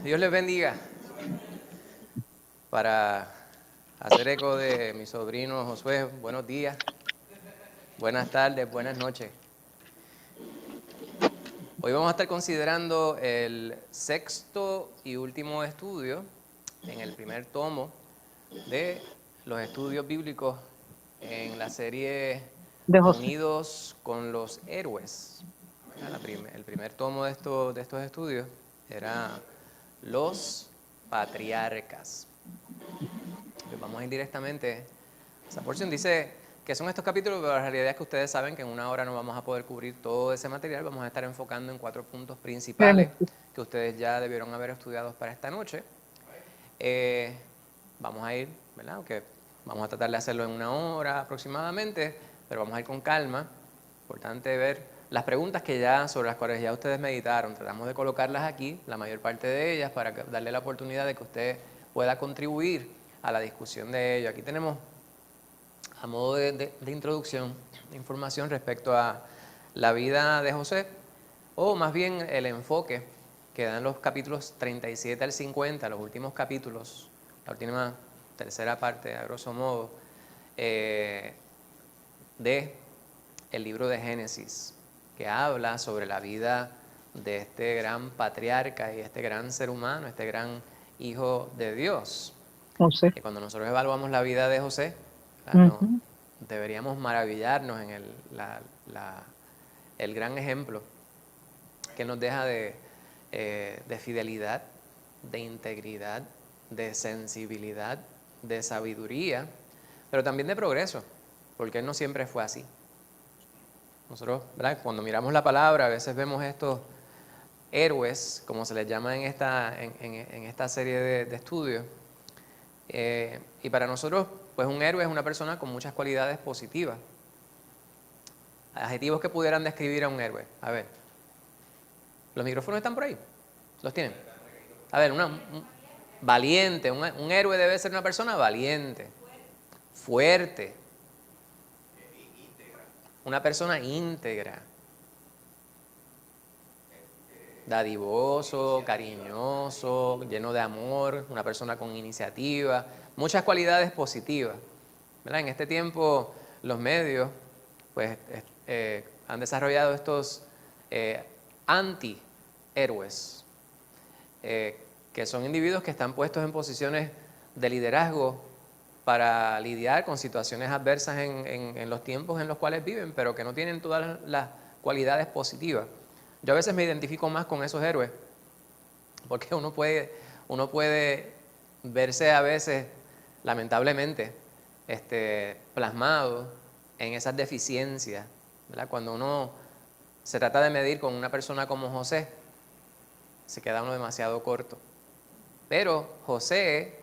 Dios les bendiga. Para hacer eco de mi sobrino Josué, buenos días, buenas tardes, buenas noches. Hoy vamos a estar considerando el sexto y último estudio en el primer tomo de los estudios bíblicos en la serie de José. Unidos con los Héroes. El primer tomo de estos estudios era Los Patriarcas. Pues vamos a ir directamente. Esa porción dice que son estos capítulos, pero la realidad es que ustedes saben que en una hora no vamos a poder cubrir todo ese material. Vamos a estar enfocando en 4 puntos principales que ustedes ya debieron haber estudiado para esta noche. Vamos a ir, ¿verdad? Aunque vamos a tratar de hacerlo en una hora aproximadamente, pero vamos a ir con calma. Importante ver las preguntas sobre las cuales ya ustedes meditaron. Tratamos de colocarlas aquí, la mayor parte de ellas, para darle la oportunidad de que usted pueda contribuir a la discusión de ello. Aquí tenemos, a modo de introducción, información respecto a la vida de José, o más bien el enfoque que dan los capítulos 37 al 50, los últimos capítulos, la última tercera parte, a grosso modo, de el libro de Génesis, que habla sobre la vida de este gran patriarca y este gran ser humano, este gran hijo de Dios. José. Y cuando nosotros evaluamos la vida de José, deberíamos maravillarnos en el gran ejemplo que nos deja de fidelidad, de integridad, de sensibilidad, de sabiduría, pero también de progreso, porque él no siempre fue así. Nosotros, ¿verdad?, cuando miramos la palabra, a veces vemos estos héroes, como se les llama en esta serie de estudios, y para nosotros, pues un héroe es una persona con muchas cualidades positivas. Adjetivos que pudieran describir a un héroe. A ver, ¿los micrófonos están por ahí? ¿Los tienen? A ver, valiente. Un héroe debe ser una persona valiente, fuerte, una persona íntegra, dadivoso, cariñoso, lleno de amor, una persona con iniciativa, muchas cualidades positivas, ¿verdad? En este tiempo los medios pues han desarrollado estos anti-héroes, que son individuos que están puestos en posiciones de liderazgo para lidiar con situaciones adversas en los tiempos en los cuales viven, pero que no tienen todas las cualidades positivas. Yo a veces me identifico más con esos héroes, porque uno puede verse a veces, lamentablemente, plasmado en esas deficiencias, ¿verdad? Cuando uno se trata de medir con una persona como José, se queda uno demasiado corto. Pero José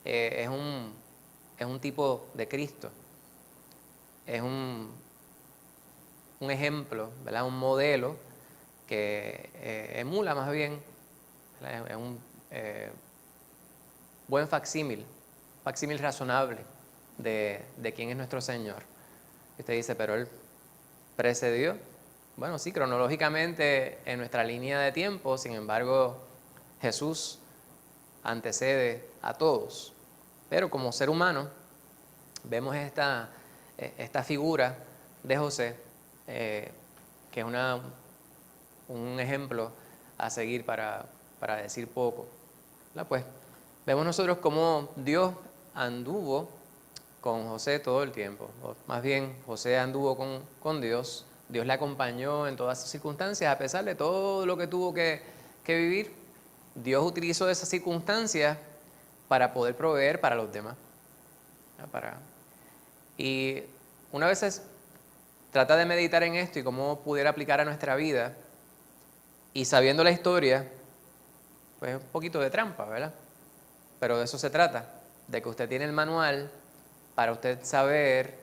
es un tipo de Cristo, es un ejemplo, ¿verdad?, un modelo que emula más bien, ¿verdad?, es un buen facsímil razonable de quién es nuestro Señor. Y usted dice, pero Él precedió. Bueno, sí, cronológicamente en nuestra línea de tiempo, sin embargo, Jesús antecede a todos. Pero como ser humano, vemos esta figura de José, que es un ejemplo a seguir para decir poco. Pues vemos nosotros cómo Dios anduvo con José todo el tiempo. O más bien, José anduvo con Dios. Dios le acompañó en todas sus circunstancias, a pesar de todo lo que tuvo que vivir. Dios utilizó esas circunstancias para poder proveer para los demás. Y una vez trata de meditar en esto y cómo pudiera aplicar a nuestra vida, y sabiendo la historia, pues un poquito de trampa, ¿verdad? Pero de eso se trata, de que usted tiene el manual para usted saber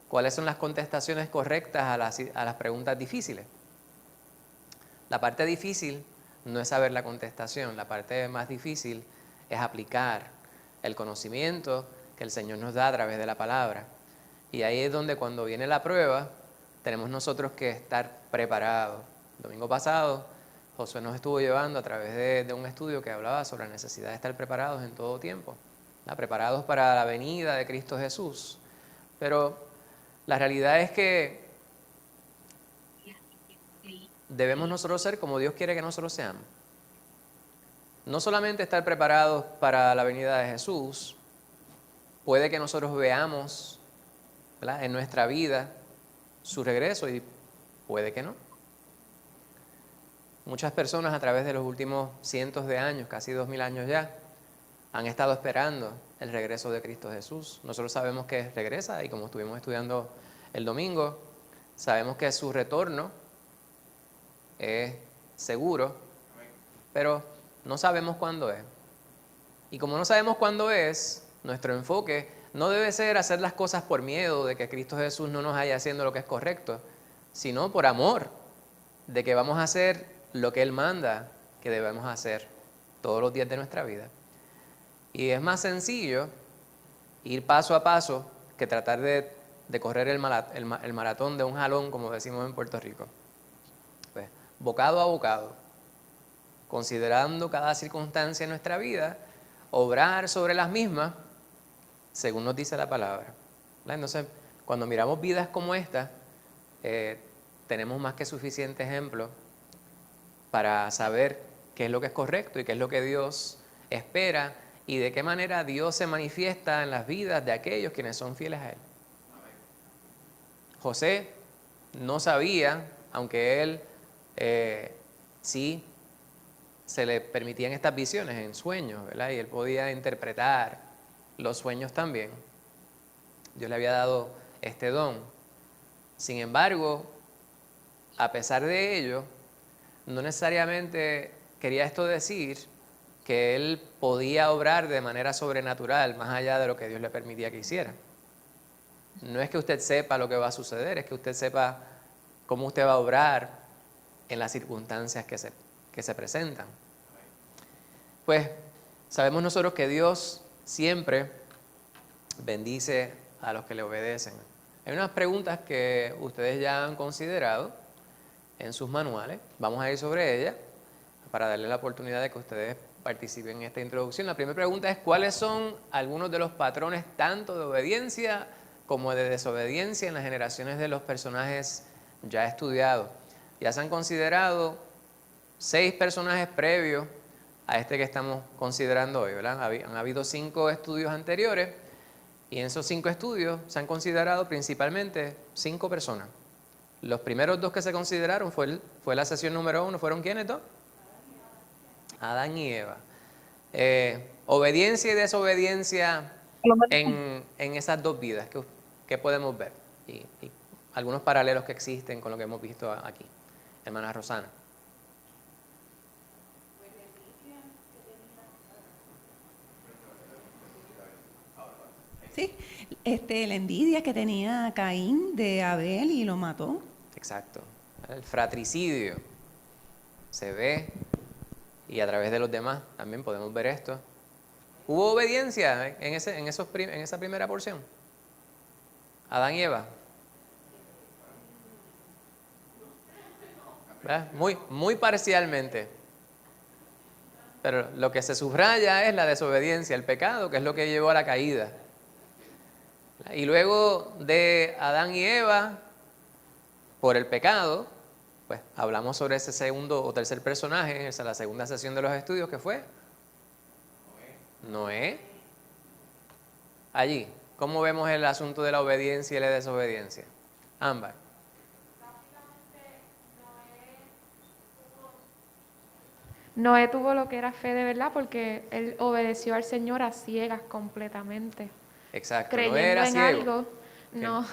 cuáles son las contestaciones correctas a las preguntas difíciles. La parte difícil no es saber la contestación, la parte más difícil es aplicar el conocimiento que el Señor nos da a través de la palabra. Y ahí es donde, cuando viene la prueba, tenemos nosotros que estar preparados. El domingo pasado Josué nos estuvo llevando a través de un estudio que hablaba sobre la necesidad de estar preparados en todo tiempo, ¿verdad? Preparados para la venida de Cristo Jesús. Pero la realidad es que debemos nosotros ser como Dios quiere que nosotros seamos. No solamente estar preparados para la venida de Jesús, puede que nosotros veamos, ¿verdad?, en nuestra vida su regreso y puede que no. Muchas personas a través de los últimos cientos de años, casi 2000 años ya, han estado esperando el regreso de Cristo Jesús. Nosotros sabemos que regresa y como estuvimos estudiando el domingo, sabemos que su retorno es seguro, pero no sabemos cuándo es. Y como no sabemos cuándo es, nuestro enfoque no debe ser hacer las cosas por miedo de que Cristo Jesús no nos haya haciendo lo que es correcto, sino por amor de que vamos a hacer lo que Él manda que debemos hacer todos los días de nuestra vida. Y es más sencillo ir paso a paso que tratar de correr el maratón de un jalón, como decimos en Puerto Rico. Pues, bocado a bocado, considerando cada circunstancia en nuestra vida, obrar sobre las mismas, según nos dice la palabra. Entonces, cuando miramos vidas como esta, tenemos más que suficiente ejemplo para saber qué es lo que es correcto y qué es lo que Dios espera y de qué manera Dios se manifiesta en las vidas de aquellos quienes son fieles a Él. José no sabía, aunque él sí se le permitían estas visiones en sueños, ¿verdad? Y él podía interpretar los sueños también. Dios le había dado este don. Sin embargo, a pesar de ello, no necesariamente quería esto decir que él podía obrar de manera sobrenatural más allá de lo que Dios le permitía que hiciera. No es que usted sepa lo que va a suceder, es que usted sepa cómo usted va a obrar en las circunstancias que se presentan. Pues sabemos nosotros que Dios siempre bendice a los que le obedecen. Hay unas preguntas que ustedes ya han considerado en sus manuales. Vamos a ir sobre ellas para darle la oportunidad de que ustedes participen en esta introducción. La primera pregunta es: ¿cuáles son algunos de los patrones tanto de obediencia como de desobediencia en las generaciones de los personajes ya estudiados? Ya se han considerado 6 personajes previos a este que estamos considerando hoy, ¿verdad? Han habido 5 estudios anteriores y en esos 5 estudios se han considerado principalmente 5 personas. Los primeros 2 que se consideraron fue la sesión número 1, ¿fueron quiénes dos? Adán y Eva. Obediencia y desobediencia en esas 2 vidas, ¿qué podemos ver? Y algunos paralelos que existen con lo que hemos visto aquí. Hermana Rosana. Sí, la envidia que tenía Caín de Abel y lo mató. Exacto. El fratricidio se ve y a través de los demás también podemos ver esto. ¿Hubo obediencia en esa primera porción? Adán y Eva. ¿Verdad? Muy parcialmente. Pero lo que se subraya es la desobediencia, el pecado, que es lo que llevó a la caída. Y luego de Adán y Eva, por el pecado, pues hablamos sobre ese segundo o tercer personaje, esa es la segunda sesión de los estudios, que fue Noé. Allí, ¿cómo vemos el asunto de la obediencia y la desobediencia? Ámbar. Noé tuvo lo que era fe de verdad porque él obedeció al Señor a ciegas completamente. Exacto, Creyendo Noé era en ciego. algo, no,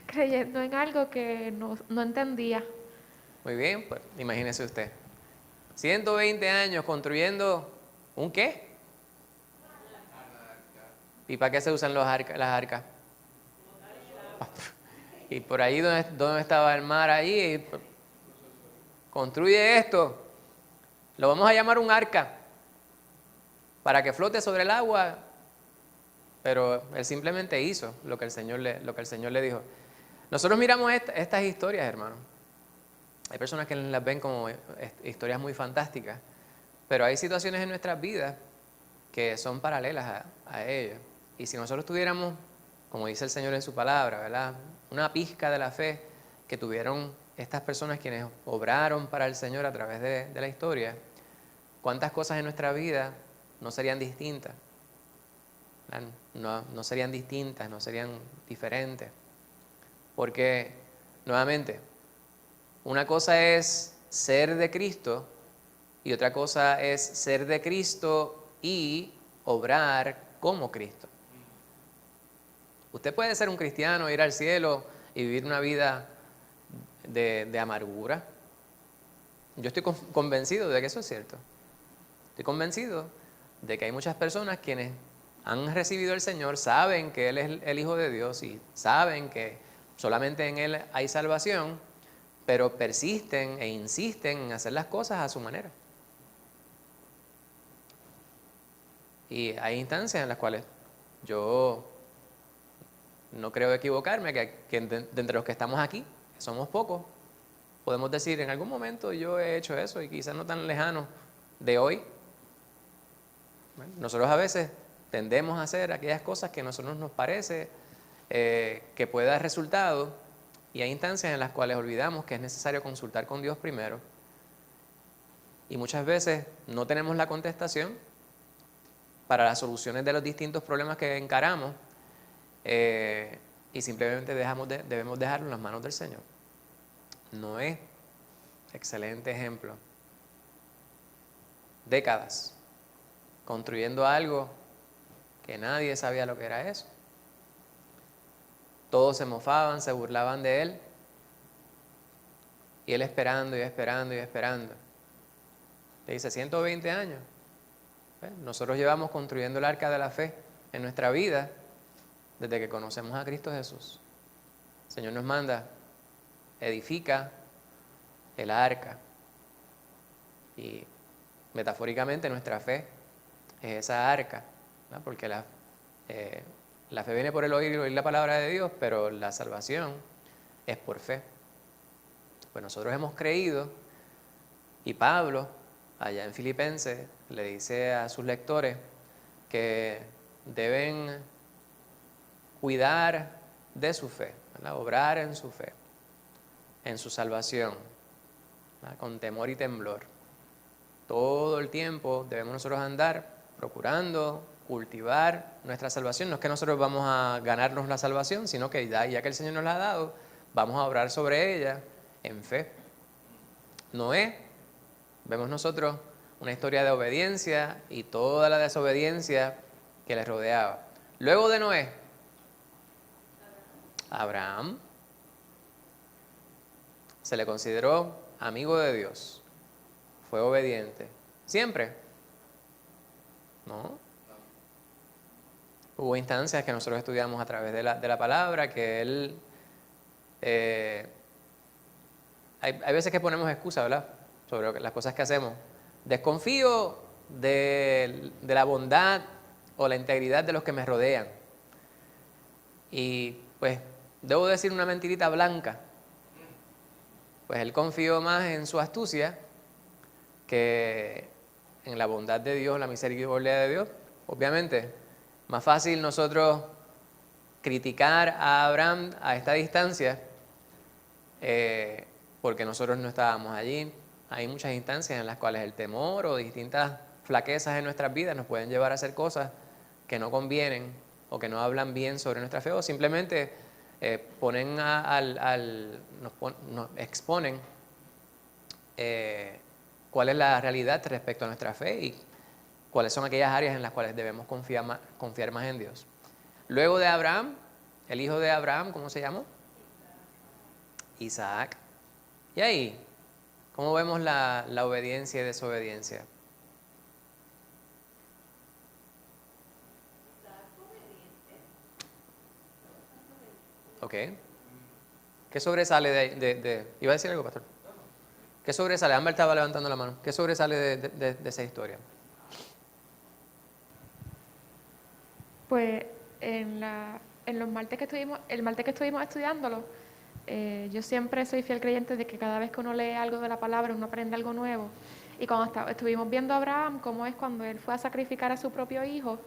creyendo en algo que no entendía. Muy bien, pues imagínese usted. 120 años construyendo ¿un qué? ¿Y para qué se usan las arcas? Y por ahí donde estaba el mar ahí, construye esto. Lo vamos a llamar un arca para que flote sobre el agua. Pero él simplemente hizo lo que el Señor le dijo. Nosotros miramos estas historias, hermano, Hay personas que las ven como historias muy fantásticas, pero hay situaciones en nuestras vidas que son paralelas a ello. Y si nosotros tuviéramos, como dice el Señor en su palabra, ¿verdad?, una pizca de la fe que tuvieron estas personas quienes obraron para el Señor a través de la historia, ¿cuántas cosas en nuestra vida no serían distintas? No serían distintas, no serían diferentes. Porque, nuevamente, una cosa es ser de Cristo y otra cosa es ser de Cristo y obrar como Cristo. Usted puede ser un cristiano, ir al cielo y vivir una vida de amargura. Yo estoy convencido de que eso es cierto. Estoy convencido de que hay muchas personas quienes han recibido al Señor, saben que Él es el Hijo de Dios y saben que solamente en Él hay salvación, pero persisten e insisten en hacer las cosas a su manera. Y hay instancias en las cuales yo no creo equivocarme, que de entre los que estamos aquí, que somos pocos, podemos decir, en algún momento yo he hecho eso y quizás no tan lejano de hoy. Bueno, nosotros a veces tendemos a hacer aquellas cosas que a nosotros nos parece que puede dar resultado, y hay instancias en las cuales olvidamos que es necesario consultar con Dios primero, y muchas veces no tenemos la contestación para las soluciones de los distintos problemas que encaramos, y simplemente debemos dejarlo en las manos del Señor. Noé, excelente ejemplo. Décadas construyendo algo que nadie sabía lo que era eso. Todos se mofaban, se burlaban de él, y él esperando y esperando y esperando. Le dice 120 años. Nosotros llevamos construyendo el arca de la fe en nuestra vida desde que conocemos a Cristo Jesús. El Señor nos manda, edifica el arca. Y metafóricamente nuestra fe es esa arca, ¿no? Porque la fe viene por el oír la palabra de Dios, pero la salvación es por fe. Pues nosotros hemos creído, y Pablo, allá en Filipenses, le dice a sus lectores que deben cuidar de su fe, ¿verdad?, obrar en su fe, en su salvación, ¿verdad?, con temor y temblor. Todo el tiempo debemos nosotros andar procurando cultivar nuestra salvación. No es que nosotros vamos a ganarnos la salvación, sino que ya que el Señor nos la ha dado, vamos a obrar sobre ella en fe. Noé, vemos nosotros una historia de obediencia y toda la desobediencia que le rodeaba. Luego de Noé, Abraham se le consideró amigo de Dios, fue obediente. ¿Siempre? No. Hubo instancias que nosotros estudiamos a través de la palabra, que él... hay veces que ponemos excusas, ¿verdad?, sobre las cosas que hacemos. Desconfío de la bondad o la integridad de los que me rodean. Y pues debo decir una mentirita blanca. Pues él confió más en su astucia que en la bondad de Dios, la misericordia de Dios. Obviamente, más fácil nosotros criticar a Abraham a esta distancia, porque nosotros no estábamos allí. Hay muchas instancias en las cuales el temor o distintas flaquezas en nuestras vidas nos pueden llevar a hacer cosas que no convienen o que no hablan bien sobre nuestra fe, o simplemente nos exponen cuál es la realidad respecto a nuestra fe y cuáles son aquellas áreas en las cuales debemos confiar más en Dios. Luego de Abraham, el hijo de Abraham, ¿cómo se llamó? Isaac. Y ahí, ¿cómo vemos la obediencia y desobediencia? Ok. ¿Qué sobresale de iba a decir algo, pastor? ¿Qué sobresale? Ámbar estaba levantando la mano. ¿Qué sobresale de esa historia? Pues en los martes que estuvimos, el martes que estuvimos estudiándolo, yo siempre soy fiel creyente de que cada vez que uno lee algo de la palabra, uno aprende algo nuevo. Y cuando estuvimos viendo a Abraham, cómo es cuando él fue a sacrificar a su propio hijo,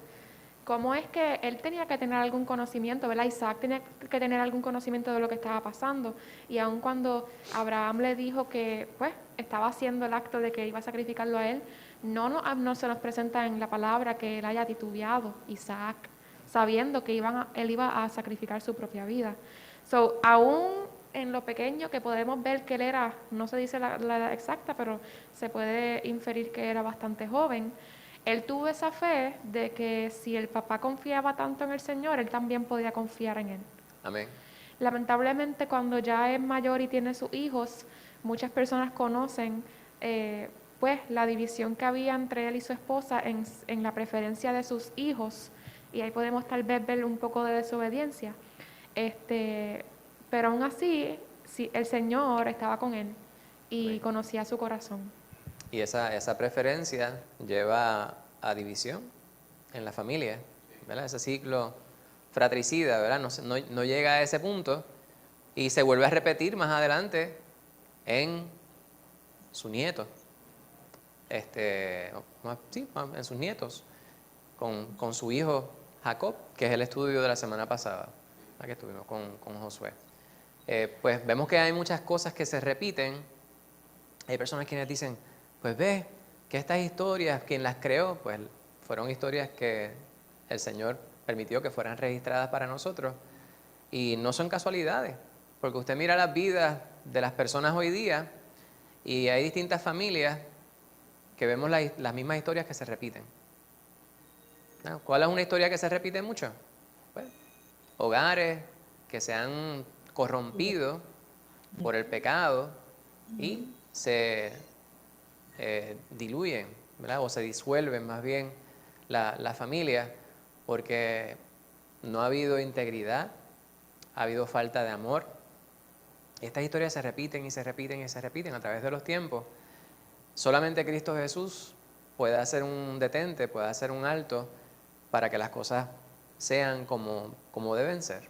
cómo es que él tenía que tener algún conocimiento, ¿verdad? Isaac tenía que tener algún conocimiento de lo que estaba pasando. Y aun cuando Abraham le dijo que, pues, estaba haciendo el acto de que iba a sacrificarlo a él, no se nos presenta en la palabra que él haya titubeado, Isaac, sabiendo que él iba a sacrificar su propia vida. So, aún en lo pequeño que podemos ver que él era, no se dice la edad exacta, pero se puede inferir que era bastante joven. Él tuvo esa fe de que si el papá confiaba tanto en el Señor, él también podía confiar en él. Amén. Lamentablemente, cuando ya es mayor y tiene sus hijos, muchas personas conocen pues la división que había entre él y su esposa en la preferencia de sus hijos, y ahí podemos tal vez ver un poco de desobediencia. Pero aún así, sí, el Señor estaba con él y Amén. conocía su corazón. Y esa preferencia lleva a división en la familia, ¿verdad? Ese ciclo fratricida, ¿verdad? No llega a ese punto y se vuelve a repetir más adelante en su nieto. En sus nietos, con su hijo Jacob, que es el estudio de la semana pasada, ¿verdad? Que estuvimos con Josué. Pues vemos que hay muchas cosas que se repiten. Hay personas quienes dicen, pues ve, que estas historias, quien las creó, pues fueron historias que el Señor permitió que fueran registradas para nosotros. Y no son casualidades, porque usted mira las vidas de las personas hoy día y hay distintas familias que vemos las mismas historias que se repiten. ¿No? ¿Cuál es una historia que se repite mucho? Pues, hogares que se han corrompido por el pecado y se diluyen, ¿verdad? O se disuelven más bien la familia porque no ha habido integridad, ha habido falta de amor. Estas historias se repiten y se repiten y se repiten a través de los tiempos. Solamente Cristo Jesús puede hacer un detente, puede hacer un alto para que las cosas sean como deben ser,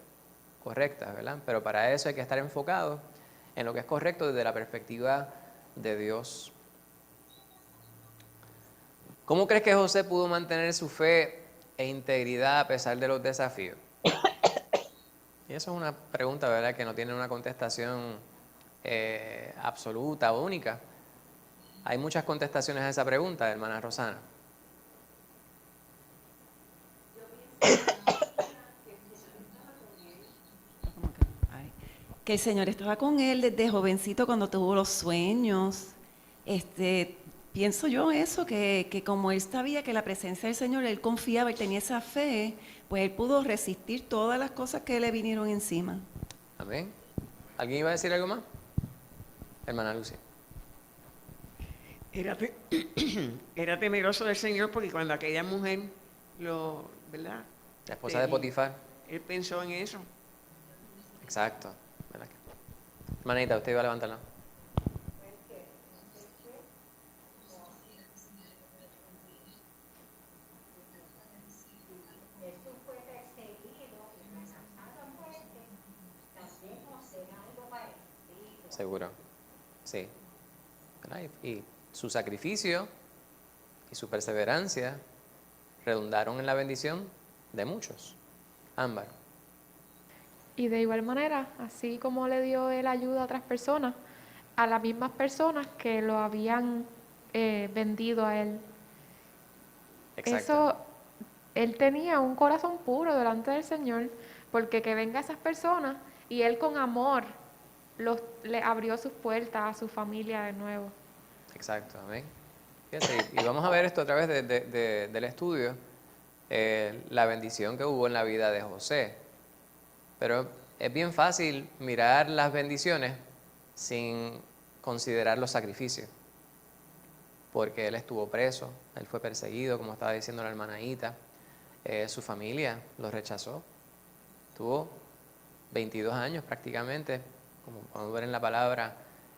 correctas, ¿verdad? Pero para eso hay que estar enfocado en lo que es correcto desde la perspectiva de Dios. ¿Cómo crees que José pudo mantener su fe e integridad a pesar de los desafíos? Y eso es una pregunta, ¿verdad?, que no tiene una contestación absoluta o única. Hay muchas contestaciones a esa pregunta, hermana Rosana. Que el Señor estaba con él desde jovencito cuando tuvo los sueños. Pienso yo eso, que como él sabía que la presencia del Señor, él confiaba y tenía esa fe, pues él pudo resistir todas las cosas que le vinieron encima. Amén. ¿Alguien iba a decir algo más? Hermana Lucy. Era temeroso del Señor porque cuando aquella mujer ¿verdad? La esposa de Potifar. Él pensó en eso. Exacto. ¿Verdad? Hermanita, usted iba a levantarla. Seguro, sí. ¿Verdad? Y su sacrificio y su perseverancia redundaron en la bendición de muchos. Ámbar. Y de igual manera, así como le dio él ayuda a otras personas, a las mismas personas que lo habían vendido a él. Exacto. Eso, él tenía un corazón puro delante del Señor, porque que venga esas personas y él con amor le abrió sus puertas a su familia de nuevo. Exacto, amén. Fíjense, y vamos a ver esto a través del estudio, la bendición que hubo en la vida de José. Pero es bien fácil mirar las bendiciones sin considerar los sacrificios. Porque él estuvo preso, él fue perseguido, como estaba diciendo la hermana Ita. Su familia lo rechazó. Tuvo 22 años prácticamente, como podemos ver en la palabra,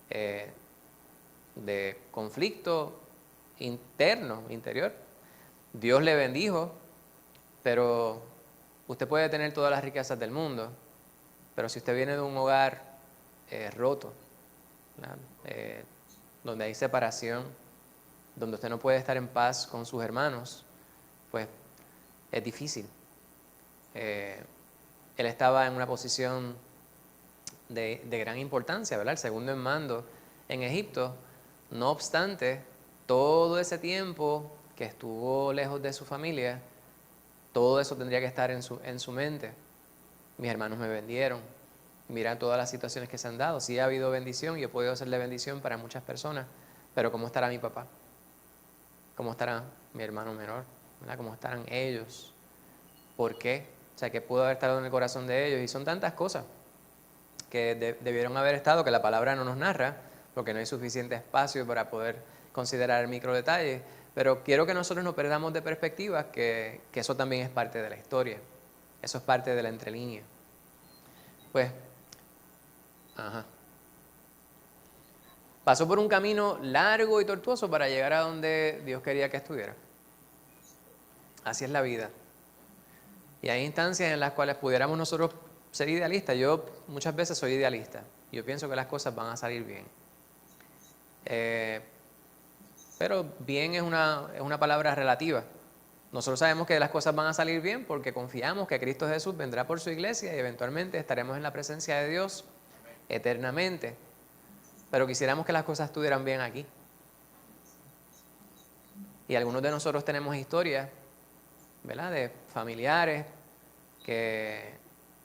de conflicto interno, interior. Dios le bendijo, pero usted puede tener todas las riquezas del mundo, pero si usted viene de un hogar roto, ¿verdad? Donde hay separación, donde usted no puede estar en paz con sus hermanos, pues es difícil. Él estaba en una posición de gran importancia, ¿verdad? El segundo en mando en Egipto. No obstante, todo ese tiempo que estuvo lejos de su familia, todo eso tendría que estar en su mente. Mis hermanos me vendieron. Mira todas las situaciones que se han dado. Sí ha habido bendición y he podido ser de bendición para muchas personas, pero ¿cómo estará mi papá? ¿Cómo estará mi hermano menor? ¿Verdad? ¿Cómo estarán ellos? ¿Por qué? O sea, ¿qué pudo haber estado en el corazón de ellos? Y son tantas cosas que debieron haber estado, que la palabra no nos narra, porque no hay suficiente espacio para poder considerar micro detalles. Pero quiero que nosotros no perdamos de perspectiva que eso también es parte de la historia. Eso es parte de la entrelínea. Pues, pasó por un camino largo y tortuoso para llegar a donde Dios quería que estuviera. Así es la vida. Y hay instancias en las cuales pudiéramos nosotros ser idealistas. Yo muchas veces soy idealista. Yo pienso que las cosas van a salir bien. Pero bien es una palabra relativa. Nosotros sabemos que las cosas van a salir bien porque confiamos que Cristo Jesús vendrá por su iglesia y eventualmente estaremos en la presencia de Dios eternamente. Pero quisiéramos que las cosas estuvieran bien aquí. Y algunos de nosotros tenemos historias, ¿verdad?, de familiares que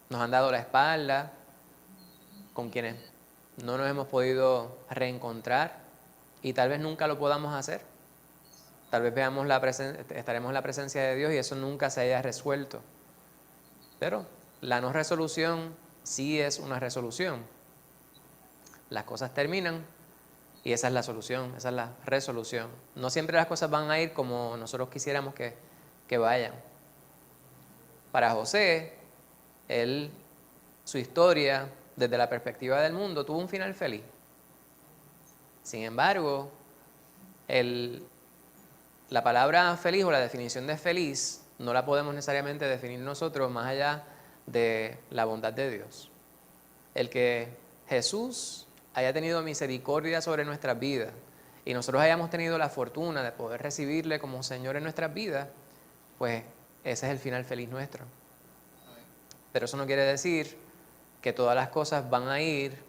nos han dado la espalda, con quienes no nos hemos podido reencontrar y tal vez nunca lo podamos hacer. Tal vez estaremos en la presencia de Dios y eso nunca se haya resuelto. Pero la no resolución sí es una resolución. Las cosas terminan y esa es la solución, esa es la resolución. No siempre las cosas van a ir como nosotros quisiéramos que vayan. Para José, su historia, desde la perspectiva del mundo, tuvo un final feliz. Sin embargo, la palabra feliz o la definición de feliz no la podemos necesariamente definir nosotros más allá de la bondad de Dios. El que Jesús haya tenido misericordia sobre nuestras vidas y nosotros hayamos tenido la fortuna de poder recibirle como Señor en nuestras vidas, pues ese es el final feliz nuestro. Pero eso no quiere decir que todas las cosas van a ir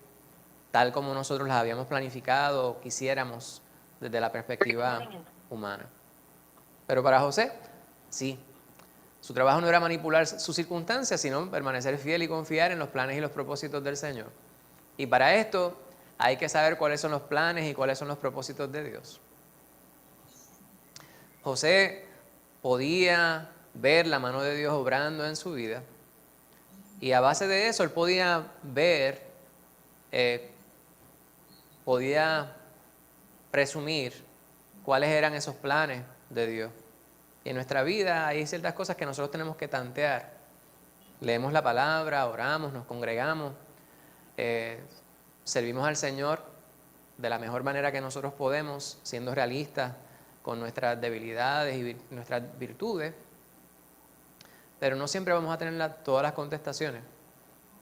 tal como nosotros las habíamos planificado o quisiéramos desde la perspectiva humana. Pero para José, sí. Su trabajo no era manipular sus circunstancias, sino permanecer fiel y confiar en los planes y los propósitos del Señor. Y para esto hay que saber cuáles son los planes y cuáles son los propósitos de Dios. José podía ver la mano de Dios obrando en su vida y a base de eso él podía ver, podía presumir cuáles eran esos planes de Dios. Y en nuestra vida hay ciertas cosas que nosotros tenemos que tantear. Leemos la palabra, oramos, nos congregamos, servimos al Señor de la mejor manera que nosotros podemos, siendo realistas con nuestras debilidades y nuestras virtudes, pero no siempre vamos a tener todas las contestaciones,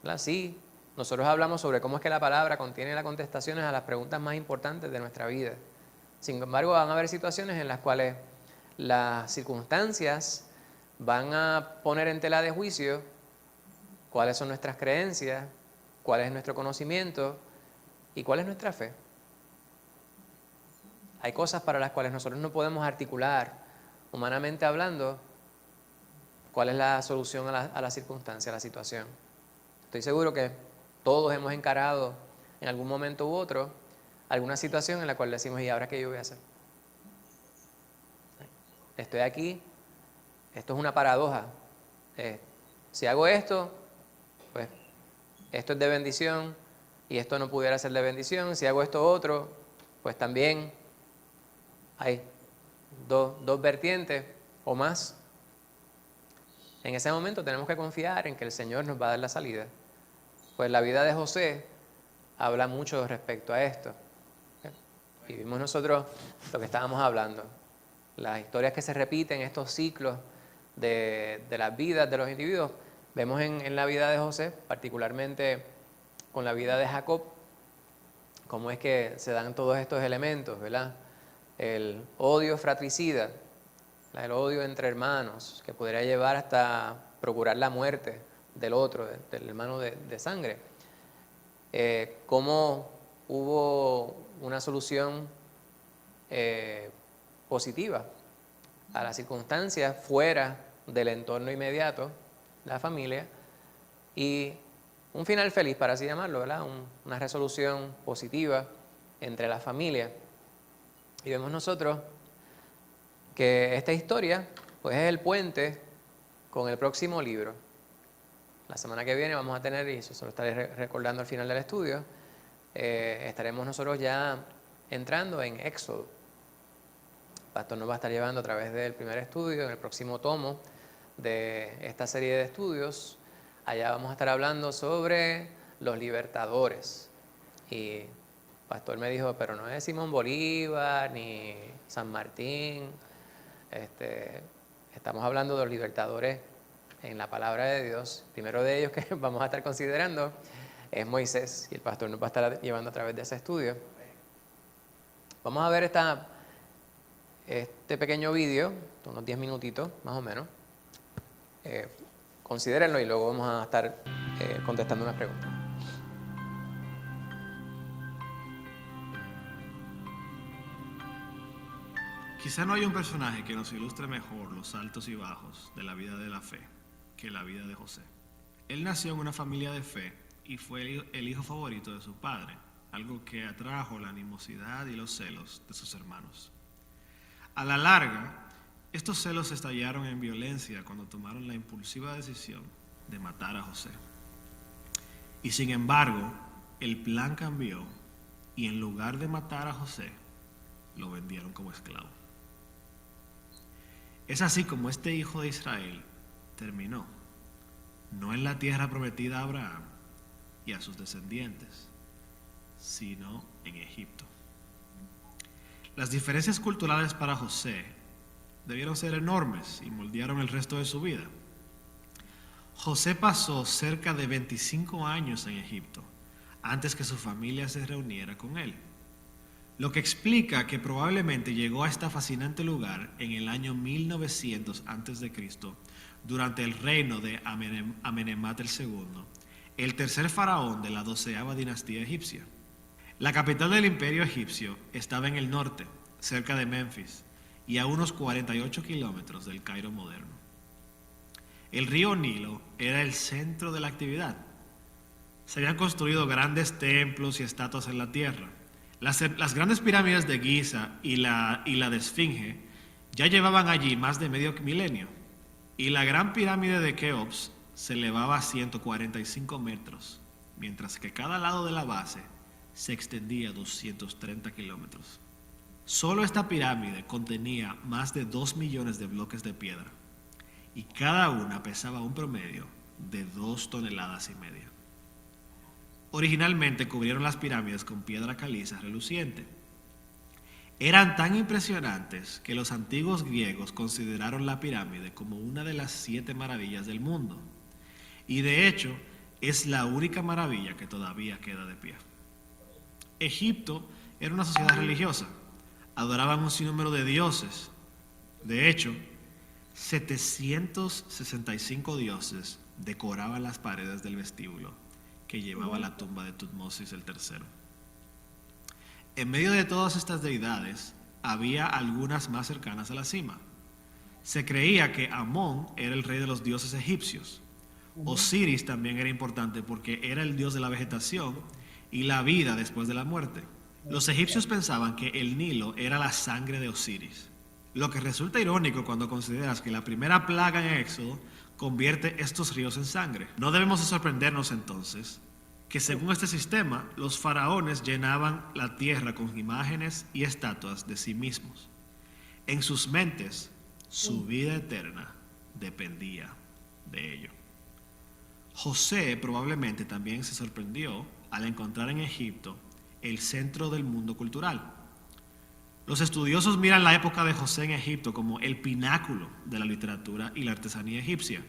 ¿verdad? Sí, nosotros hablamos sobre cómo es que la palabra contiene las contestaciones a las preguntas más importantes de nuestra vida. Sin embargo, van a haber situaciones en las cuales las circunstancias van a poner en tela de juicio cuáles son nuestras creencias, cuál es nuestro conocimiento y cuál es nuestra fe. Hay cosas para las cuales nosotros no podemos articular, humanamente hablando, cuál es la solución a la circunstancia, a la situación. Estoy seguro que todos hemos encarado en algún momento u otro alguna situación en la cual decimos, ¿y ahora qué yo voy a hacer? Estoy aquí, esto es una paradoja. Si hago esto, pues esto es de bendición y esto no pudiera ser de bendición. Si hago esto otro, pues también hay dos vertientes o más. En ese momento tenemos que confiar en que el Señor nos va a dar la salida. Pues la vida de José habla mucho respecto a esto. Y vimos nosotros lo que estábamos hablando. Las historias que se repiten, estos ciclos de las vidas de los individuos. Vemos en la vida de José, particularmente con la vida de Jacob, cómo es que se dan todos estos elementos, ¿verdad? El odio fratricida, el odio entre hermanos, que podría llevar hasta procurar la muerte del otro, del hermano de sangre. Cómo hubo una solución positiva a las circunstancias fuera del entorno inmediato, la familia, y un final feliz, para así llamarlo, ¿verdad? Una resolución positiva entre la familia. Y vemos nosotros que esta historia pues es el puente con el próximo libro. La semana que viene vamos a tener, y eso se lo estaré recordando al final del estudio, estaremos nosotros ya entrando en Éxodo. El pastor nos va a estar llevando a través del primer estudio, en el próximo tomo de esta serie de estudios. Allá vamos a estar hablando sobre los libertadores. Y el pastor me dijo, pero no es Simón Bolívar ni San Martín. Estamos hablando de los libertadores en la palabra de Dios. El primero de ellos que vamos a estar considerando es Moisés, y el pastor nos va a estar llevando a través de ese estudio. Vamos a ver este pequeño vídeo, unos 10 minutitos más o menos. Considérenlo y luego vamos a estar contestando unas preguntas. Quizá no haya un personaje que nos ilustre mejor los altos y bajos de la vida de la fe que la vida de José. Él nació en una familia de fe y fue el hijo favorito de su padre, algo que atrajo la animosidad y los celos de sus hermanos. A la larga, estos celos estallaron en violencia cuando tomaron la impulsiva decisión de matar a José. Y sin embargo, el plan cambió y en lugar de matar a José, lo vendieron como esclavo. Es así como este hijo de Israel terminó, no en la tierra prometida a Abraham y a sus descendientes, sino en Egipto. Las diferencias culturales para José debieron ser enormes y moldearon el resto de su vida. José pasó cerca de 25 años en Egipto antes que su familia se reuniera con él, lo que explica que probablemente llegó a este fascinante lugar en el año 1900 a.C., durante el reino de Amenemhat II, el tercer faraón de la 12ª dinastía egipcia. La capital del imperio egipcio estaba en el norte, cerca de Memphis, y a unos 48 kilómetros del Cairo moderno. El río Nilo era el centro de la actividad. Se habían construido grandes templos y estatuas en la tierra. Las grandes pirámides de Giza y la de Esfinge ya llevaban allí más de medio milenio, y la gran pirámide de Keops se elevaba a 145 metros, mientras que cada lado de la base se extendía 230 kilómetros. Solo esta pirámide contenía más de 2 millones de bloques de piedra, y cada una pesaba un promedio de 2,5 toneladas. Originalmente cubrieron las pirámides con piedra caliza reluciente. Eran tan impresionantes que los antiguos griegos consideraron la pirámide como una de las 7 maravillas del mundo. Y de hecho, es la única maravilla que todavía queda de pie. Egipto era una sociedad religiosa. Adoraban un sinnúmero de dioses. De hecho, 765 dioses decoraban las paredes del vestíbulo que llevaba la tumba de Tutmosis III. En medio de todas estas deidades, había algunas más cercanas a la cima. Se creía que Amón era el rey de los dioses egipcios. Osiris también era importante porque era el dios de la vegetación y la vida después de la muerte. Los egipcios pensaban que el Nilo era la sangre de Osiris, lo que resulta irónico cuando consideras que la primera plaga en Éxodo convierte estos ríos en sangre. No debemos de sorprendernos entonces que según este sistema, los faraones llenaban la tierra con imágenes y estatuas de sí mismos. En sus mentes, su vida eterna dependía de ello. José probablemente también se sorprendió al encontrar en Egipto el centro del mundo cultural. Los estudiosos miran la época de José en Egipto como el pináculo de la literatura y la artesanía egipcia.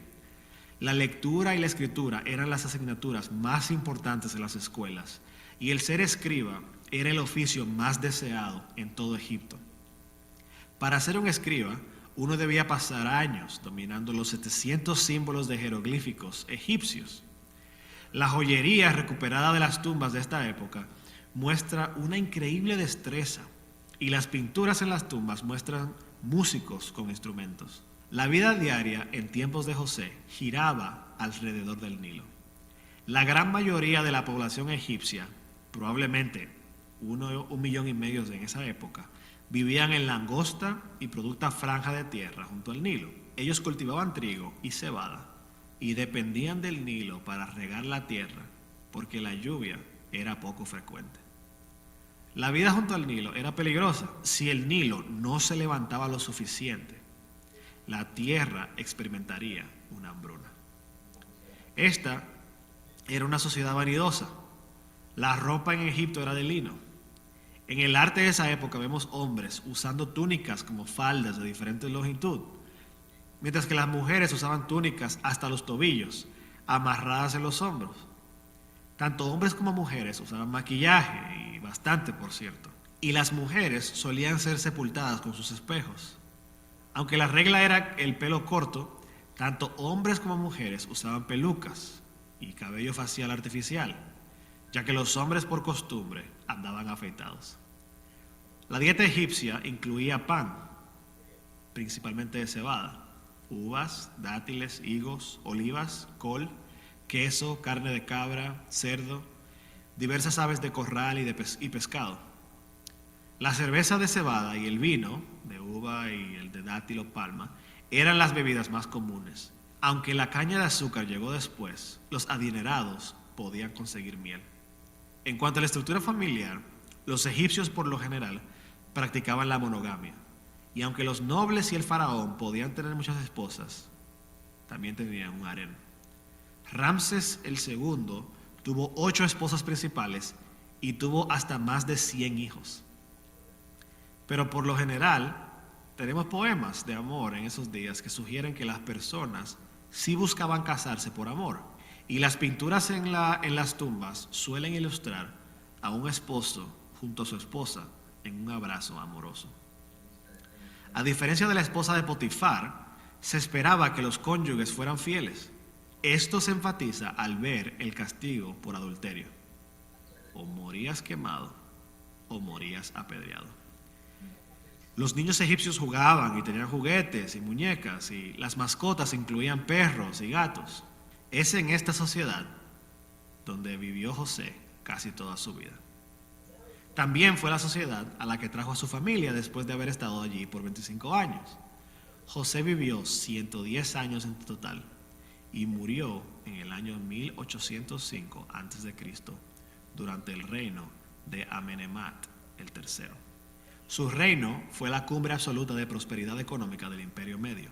La lectura y la escritura eran las asignaturas más importantes en las escuelas, y el ser escriba era el oficio más deseado en todo Egipto. Para ser un escriba, uno debía pasar años dominando los 700 símbolos de jeroglíficos egipcios. La joyería recuperada de las tumbas de esta época muestra una increíble destreza y las pinturas en las tumbas muestran músicos con instrumentos. La vida diaria en tiempos de José giraba alrededor del Nilo. La gran mayoría de la población egipcia, probablemente 1,5 millones en esa época, vivían en la angosta y producta franja de tierra junto al Nilo. Ellos cultivaban trigo y cebada y dependían del Nilo para regar la tierra porque la lluvia era poco frecuente. La vida junto al Nilo era peligrosa. Si el Nilo no se levantaba lo suficiente, la tierra experimentaría una hambruna. Esta era una sociedad vanidosa. La ropa en Egipto era de lino. En el arte de esa época vemos hombres usando túnicas como faldas de diferente longitud, mientras que las mujeres usaban túnicas hasta los tobillos, amarradas en los hombros. Tanto hombres como mujeres usaban maquillaje, y bastante por cierto, y las mujeres solían ser sepultadas con sus espejos. Aunque la regla era el pelo corto, tanto hombres como mujeres usaban pelucas y cabello facial artificial, ya que los hombres por costumbre andaban afeitados. La dieta egipcia incluía pan, principalmente de cebada, uvas, dátiles, higos, olivas, col, queso, carne de cabra, cerdo, diversas aves de corral y pescado. La cerveza de cebada y el vino de uva y el de dátil o palma eran las bebidas más comunes. Aunque la caña de azúcar llegó después, los adinerados podían conseguir miel. En cuanto a la estructura familiar, los egipcios por lo general practicaban la monogamia. Y aunque los nobles y el faraón podían tener muchas esposas, también tenían un harén. Ramsés II tuvo 8 esposas principales y tuvo hasta más de 100 hijos. Pero por lo general, tenemos poemas de amor en esos días que sugieren que las personas sí buscaban casarse por amor. Y las pinturas en las tumbas suelen ilustrar a un esposo junto a su esposa en un abrazo amoroso. A diferencia de la esposa de Potifar, se esperaba que los cónyuges fueran fieles. Esto se enfatiza al ver el castigo por adulterio. O morías quemado o morías apedreado. Los niños egipcios jugaban y tenían juguetes y muñecas, y las mascotas incluían perros y gatos. Es en esta sociedad donde vivió José casi toda su vida. También fue la sociedad a la que trajo a su familia después de haber estado allí por 25 años. José vivió 110 años en total y murió en el año 1805 a.C. durante el reino de Amenemhat el III. Su reino fue la cumbre absoluta de prosperidad económica del Imperio Medio.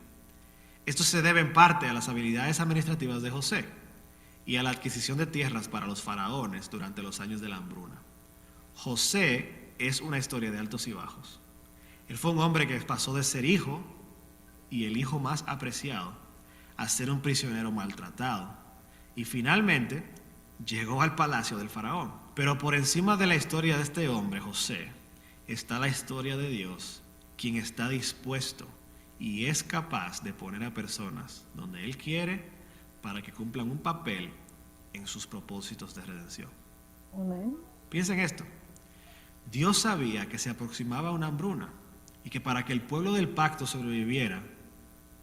Esto se debe en parte a las habilidades administrativas de José y a la adquisición de tierras para los faraones durante los años de la hambruna. José es una historia de altos y bajos. Él fue un hombre que pasó de ser hijo y el hijo más apreciado a ser un prisionero maltratado y finalmente llegó al palacio del faraón. Pero por encima de la historia de este hombre, José, está la historia de Dios, quien está dispuesto y es capaz de poner a personas donde Él quiere para que cumplan un papel en sus propósitos de redención. Amén. Piensen esto. Dios sabía que se aproximaba una hambruna y que para que el pueblo del pacto sobreviviera,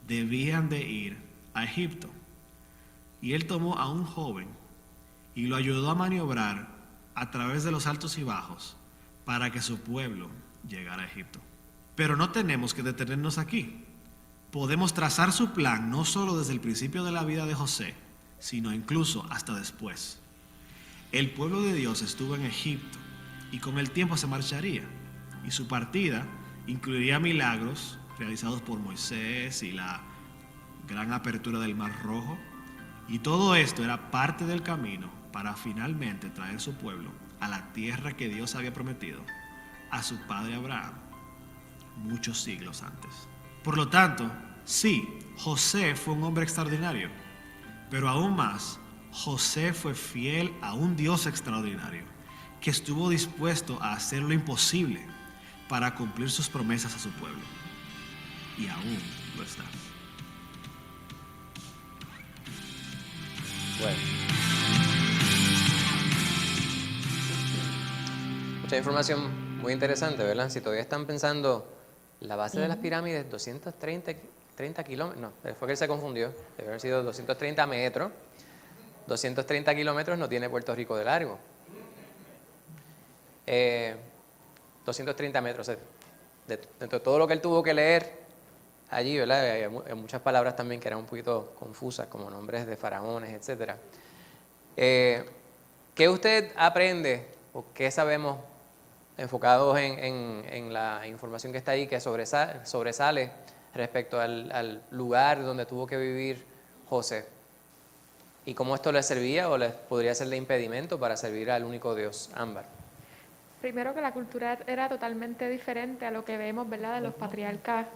debían de ir a Egipto. Y Él tomó a un joven y lo ayudó a maniobrar a través de los altos y bajos para que su pueblo llegara a Egipto. Pero no tenemos que detenernos aquí. Podemos trazar su plan no solo desde el principio de la vida de José, sino incluso hasta después. El pueblo de Dios estuvo en Egipto y con el tiempo se marcharía, y su partida incluiría milagros realizados por Moisés y la gran apertura del Mar Rojo, y todo esto era parte del camino para finalmente traer su pueblo a la tierra que Dios había prometido a su padre Abraham muchos siglos antes. Por lo tanto, sí, José fue un hombre extraordinario, pero aún más, José fue fiel a un Dios extraordinario que estuvo dispuesto a hacer lo imposible para cumplir sus promesas a su pueblo. Y aún lo está. Bueno. Mucha información muy interesante, ¿verdad? Si todavía están pensando, la base de las pirámides, 230 kilómetros, no, fue que él se confundió, debe haber sido 230 metros, 230 kilómetros no tiene Puerto Rico de largo. 230 metros, dentro de todo lo que él tuvo que leer allí, ¿verdad? Hay muchas palabras también que eran un poquito confusas, como nombres de faraones, etc. ¿Qué usted aprende o qué sabemos enfocados en la información que está ahí que sobresale respecto al lugar donde tuvo que vivir José? ¿Y cómo esto le servía o les podría ser de impedimento para servir al único Dios? Ámbar. Primero que la cultura era totalmente diferente a lo que vemos, ¿verdad?, de los patriarcas.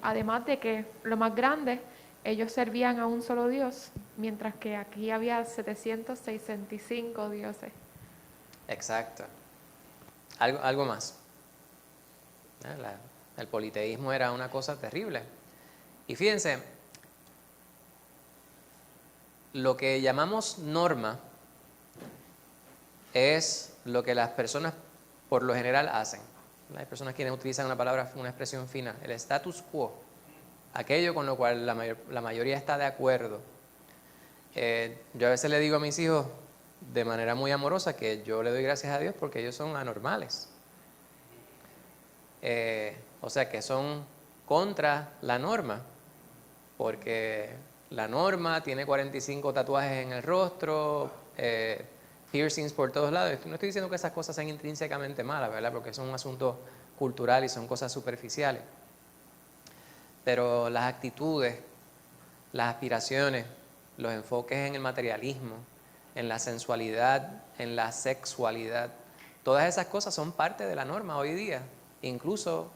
Además de que lo más grande, ellos servían a un solo Dios, mientras que aquí había 765 dioses. Exacto. Algo más. El politeísmo era una cosa terrible. Y fíjense, lo que llamamos norma es lo que las personas por lo general hacen. Hay personas quienes utilizan una expresión fina, el status quo, aquello con lo cual la mayoría está de acuerdo. Yo a veces le digo a mis hijos de manera muy amorosa que yo le doy gracias a Dios porque ellos son anormales. O sea que son contra la norma, porque la norma tiene 45 tatuajes en el rostro, piercings por todos lados. No estoy diciendo que esas cosas sean intrínsecamente malas, ¿verdad? Porque son un asunto cultural y son cosas superficiales. Pero las actitudes, las aspiraciones, los enfoques en el materialismo, en la sensualidad, en la sexualidad, todas esas cosas son parte de la norma hoy día, incluso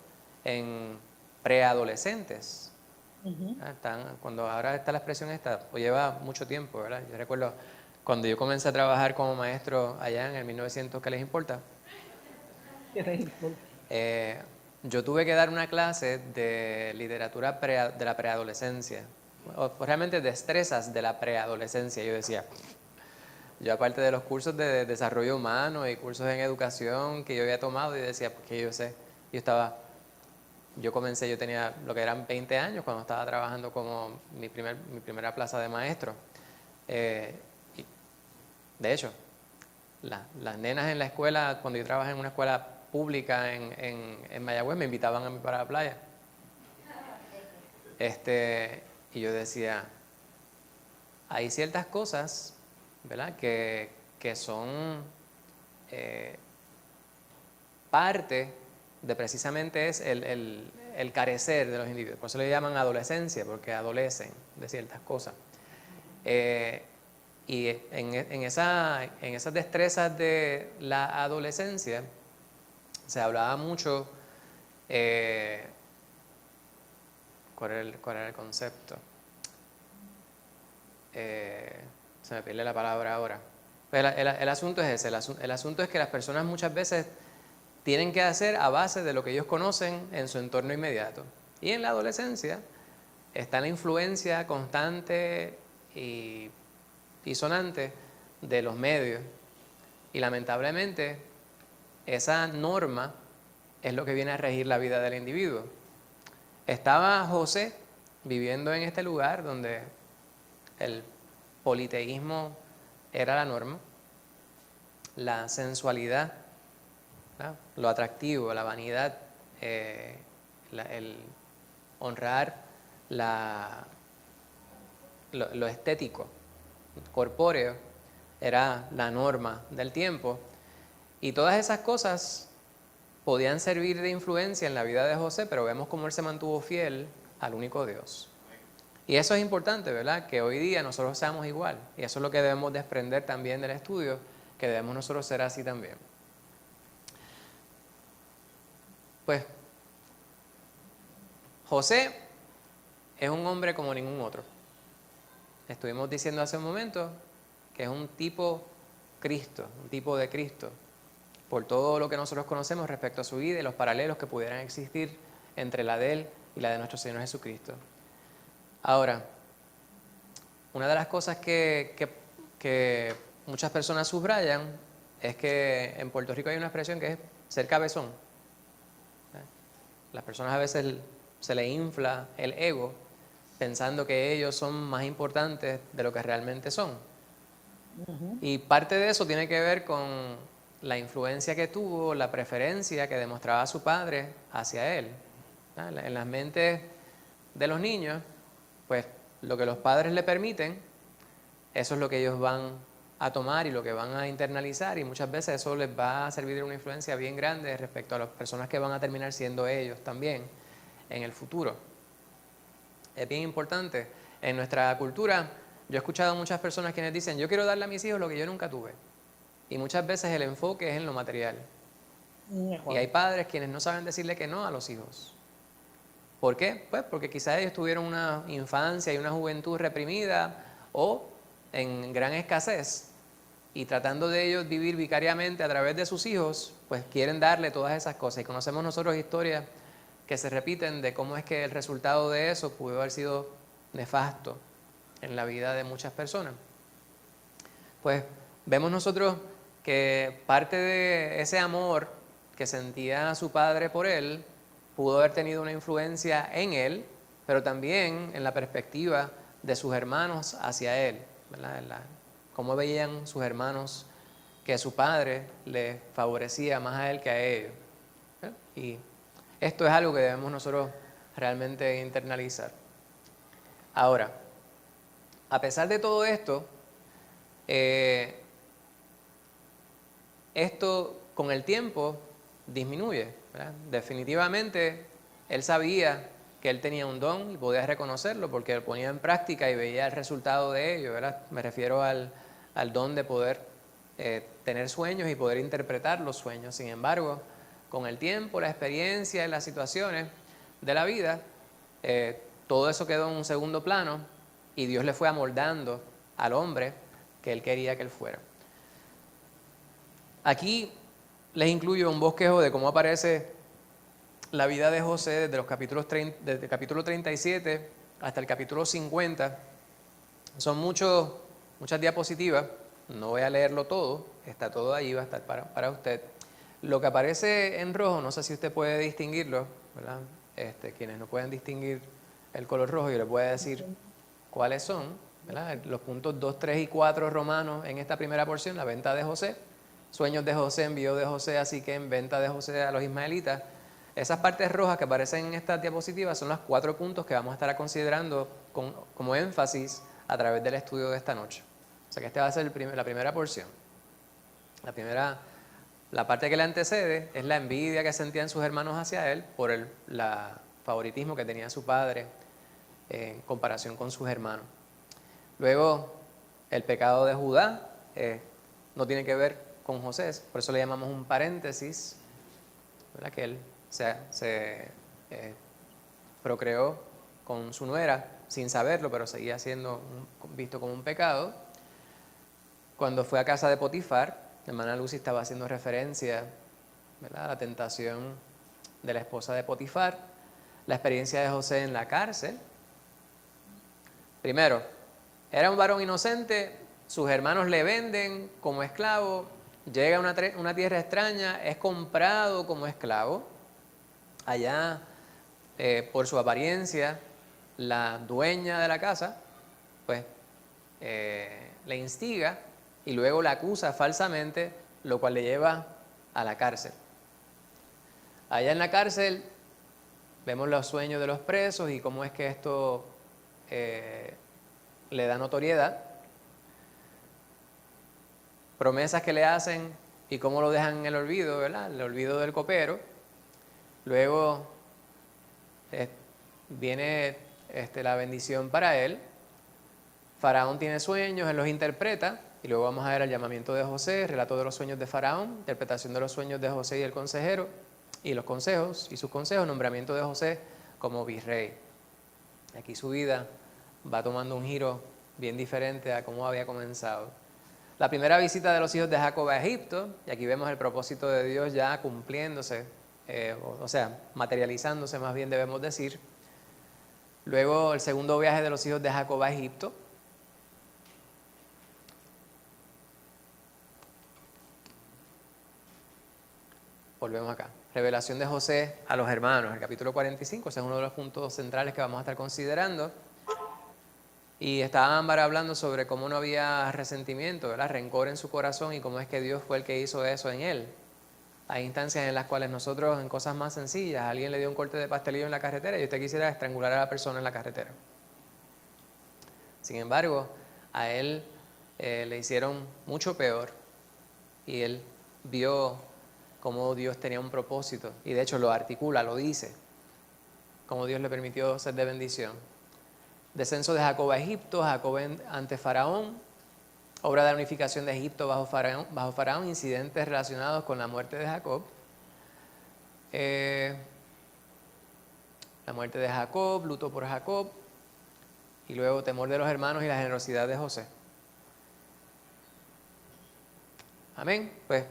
en preadolescentes. Cuando ahora está la expresión esta, o lleva mucho tiempo, ¿verdad? Yo recuerdo cuando yo comencé a trabajar como maestro allá en el 1900, ¿qué les importa? Yo tuve que dar una clase de literatura de la preadolescencia, o realmente destrezas de la preadolescencia. Yo decía, yo aparte de los cursos de desarrollo humano y cursos en educación que yo había tomado, yo decía, porque yo sé, yo tenía lo que eran 20 años cuando estaba trabajando como mi primera plaza de maestro. De hecho, las nenas en la escuela, cuando yo trabajé en una escuela pública en Mayagüez, me invitaban a mí para la playa. Y yo decía, hay ciertas cosas, ¿verdad?, que son parte de precisamente es el carecer de los individuos. Por eso le llaman adolescencia, porque adolecen de ciertas cosas. Y en esas destrezas de la adolescencia se hablaba mucho, ¿cuál era el concepto? Se me pierde la palabra ahora. El asunto es ese, el asunto es que las personas muchas veces tienen que hacer a base de lo que ellos conocen en su entorno inmediato. Y en la adolescencia está la influencia constante y sonante de los medios. Y lamentablemente esa norma es lo que viene a regir la vida del individuo. Estaba José viviendo en este lugar donde el politeísmo era la norma, la sensualidad, ¿verdad?, lo atractivo, la vanidad, el honrar lo estético, corpóreo, era la norma del tiempo. Y todas esas cosas podían servir de influencia en la vida de José, pero vemos cómo él se mantuvo fiel al único Dios. Y eso es importante, ¿verdad?, que hoy día nosotros seamos igual. Y eso es lo que debemos desprender también del estudio, que debemos nosotros ser así también. Pues, José es un hombre como ningún otro. Estuvimos diciendo hace un momento que es un tipo Cristo, un tipo de Cristo, por todo lo que nosotros conocemos respecto a su vida y los paralelos que pudieran existir entre la de él y la de nuestro Señor Jesucristo. Ahora, una de las cosas que muchas personas subrayan es que en Puerto Rico hay una expresión que es ser cabezón. Las personas a veces se les infla el ego pensando que ellos son más importantes de lo que realmente son. Y parte de eso tiene que ver con la influencia que tuvo, la preferencia que demostraba su padre hacia él. En las mentes de los niños, pues lo que los padres le permiten, eso es lo que ellos van a tomar y lo que van a internalizar, y muchas veces eso les va a servir de una influencia bien grande respecto a las personas que van a terminar siendo ellos también en el futuro. Es bien importante. En nuestra cultura, yo he escuchado a muchas personas quienes dicen, yo quiero darle a mis hijos lo que yo nunca tuve. Y muchas veces el enfoque es en lo material. Y hay padres quienes no saben decirle que no a los hijos. ¿Por qué? Pues porque quizás ellos tuvieron una infancia y una juventud reprimida o en gran escasez, y tratando de ellos vivir vicariamente a través de sus hijos, pues quieren darle todas esas cosas. Y conocemos nosotros historias que se repiten de cómo es que el resultado de eso pudo haber sido nefasto en la vida de muchas personas. Pues vemos nosotros que parte de ese amor que sentía su padre por él pudo haber tenido una influencia en él, pero también en la perspectiva de sus hermanos hacia él, ¿verdad? Cómo veían sus hermanos que su padre le favorecía más a él que a ellos. Y esto es algo que debemos nosotros realmente internalizar. Ahora, a pesar de todo esto, esto con el tiempo disminuye, ¿verdad? Definitivamente él sabía que él tenía un don y podía reconocerlo porque lo ponía en práctica y veía el resultado de ello, ¿verdad? Me refiero al don de poder tener sueños y poder interpretar los sueños. Sin embargo, con el tiempo, la experiencia y las situaciones de la vida, todo eso quedó en un segundo plano y Dios le fue amoldando al hombre que él quería que él fuera. Aquí les incluyo un bosquejo de cómo aparece la vida de José desde desde el capítulo 37 hasta el capítulo 50. Son muchas diapositivas, no voy a leerlo todo, está todo ahí, va a estar para usted. Lo que aparece en rojo, no sé si usted puede distinguirlo, ¿verdad? Quienes no pueden distinguir el color rojo, yo les voy a decir cuáles son, ¿verdad? Los puntos 2, 3 y 4 romanos en esta primera porción, la venta de José, sueños de José, envío de José, así que en venta de José a los ismaelitas. Esas partes rojas que aparecen en estas diapositivas son los 4 puntos que vamos a estar considerando como énfasis a través del estudio de esta noche. O sea que esta va a ser la primera porción. La parte que le antecede es la envidia que sentían sus hermanos hacia él por el favoritismo que tenía su padre en comparación con sus hermanos. Luego, el pecado de Judá no tiene que ver con José, por eso le llamamos un paréntesis, ¿verdad? Que él se procreó con su nuera sin saberlo, pero seguía siendo visto como un pecado. Cuando fue a casa de Potifar, la hermana Lucy estaba haciendo referencia, ¿verdad?, a la tentación de la esposa de Potifar. La experiencia de José en la cárcel. Primero, era un varón inocente, sus hermanos le venden como esclavo, llega a una tierra extraña, es comprado como esclavo. Allá, por su apariencia, la dueña de la casa, pues, le instiga y luego la acusa falsamente, lo cual le lleva a la cárcel. Allá en la cárcel vemos los sueños de los presos y cómo es que esto le da notoriedad. Promesas que le hacen y cómo lo dejan en el olvido, ¿verdad? El olvido del copero. Luego viene la bendición para él. Faraón tiene sueños, él los interpreta. Y luego vamos a ver el llamamiento de José, relato de los sueños de Faraón, interpretación de los sueños de José y el consejero, y los consejos y sus consejos, nombramiento de José como virrey. Aquí su vida va tomando un giro bien diferente a cómo había comenzado. la primera visita de los hijos de Jacob a Egipto, y aquí vemos el propósito de Dios ya cumpliéndose, o sea, materializándose más bien debemos decir. Luego el segundo viaje de los hijos de Jacob a Egipto. Volvemos acá. Revelación de José a los hermanos, el capítulo 45, ese es uno de los puntos centrales que vamos a estar considerando. Y estaba Ámbar hablando sobre cómo no había resentimiento, ¿verdad? Rencor en su corazón y cómo es que Dios fue el que hizo eso en él. Hay instancias en las cuales nosotros, en cosas más sencillas, alguien le dio un corte de pastelillo en la carretera y usted quisiera estrangular a la persona en la carretera. Sin embargo, a él le hicieron mucho peor y él vio cómo Dios tenía un propósito y de hecho lo articula, lo dice, cómo Dios le permitió ser de bendición. Descenso de Jacob a Egipto, Jacob ante Faraón, obra de la unificación de Egipto bajo Faraón, incidentes relacionados con la muerte de Jacob. La muerte de Jacob, luto por Jacob, y luego temor de los hermanos y la generosidad de José. Amén. Pues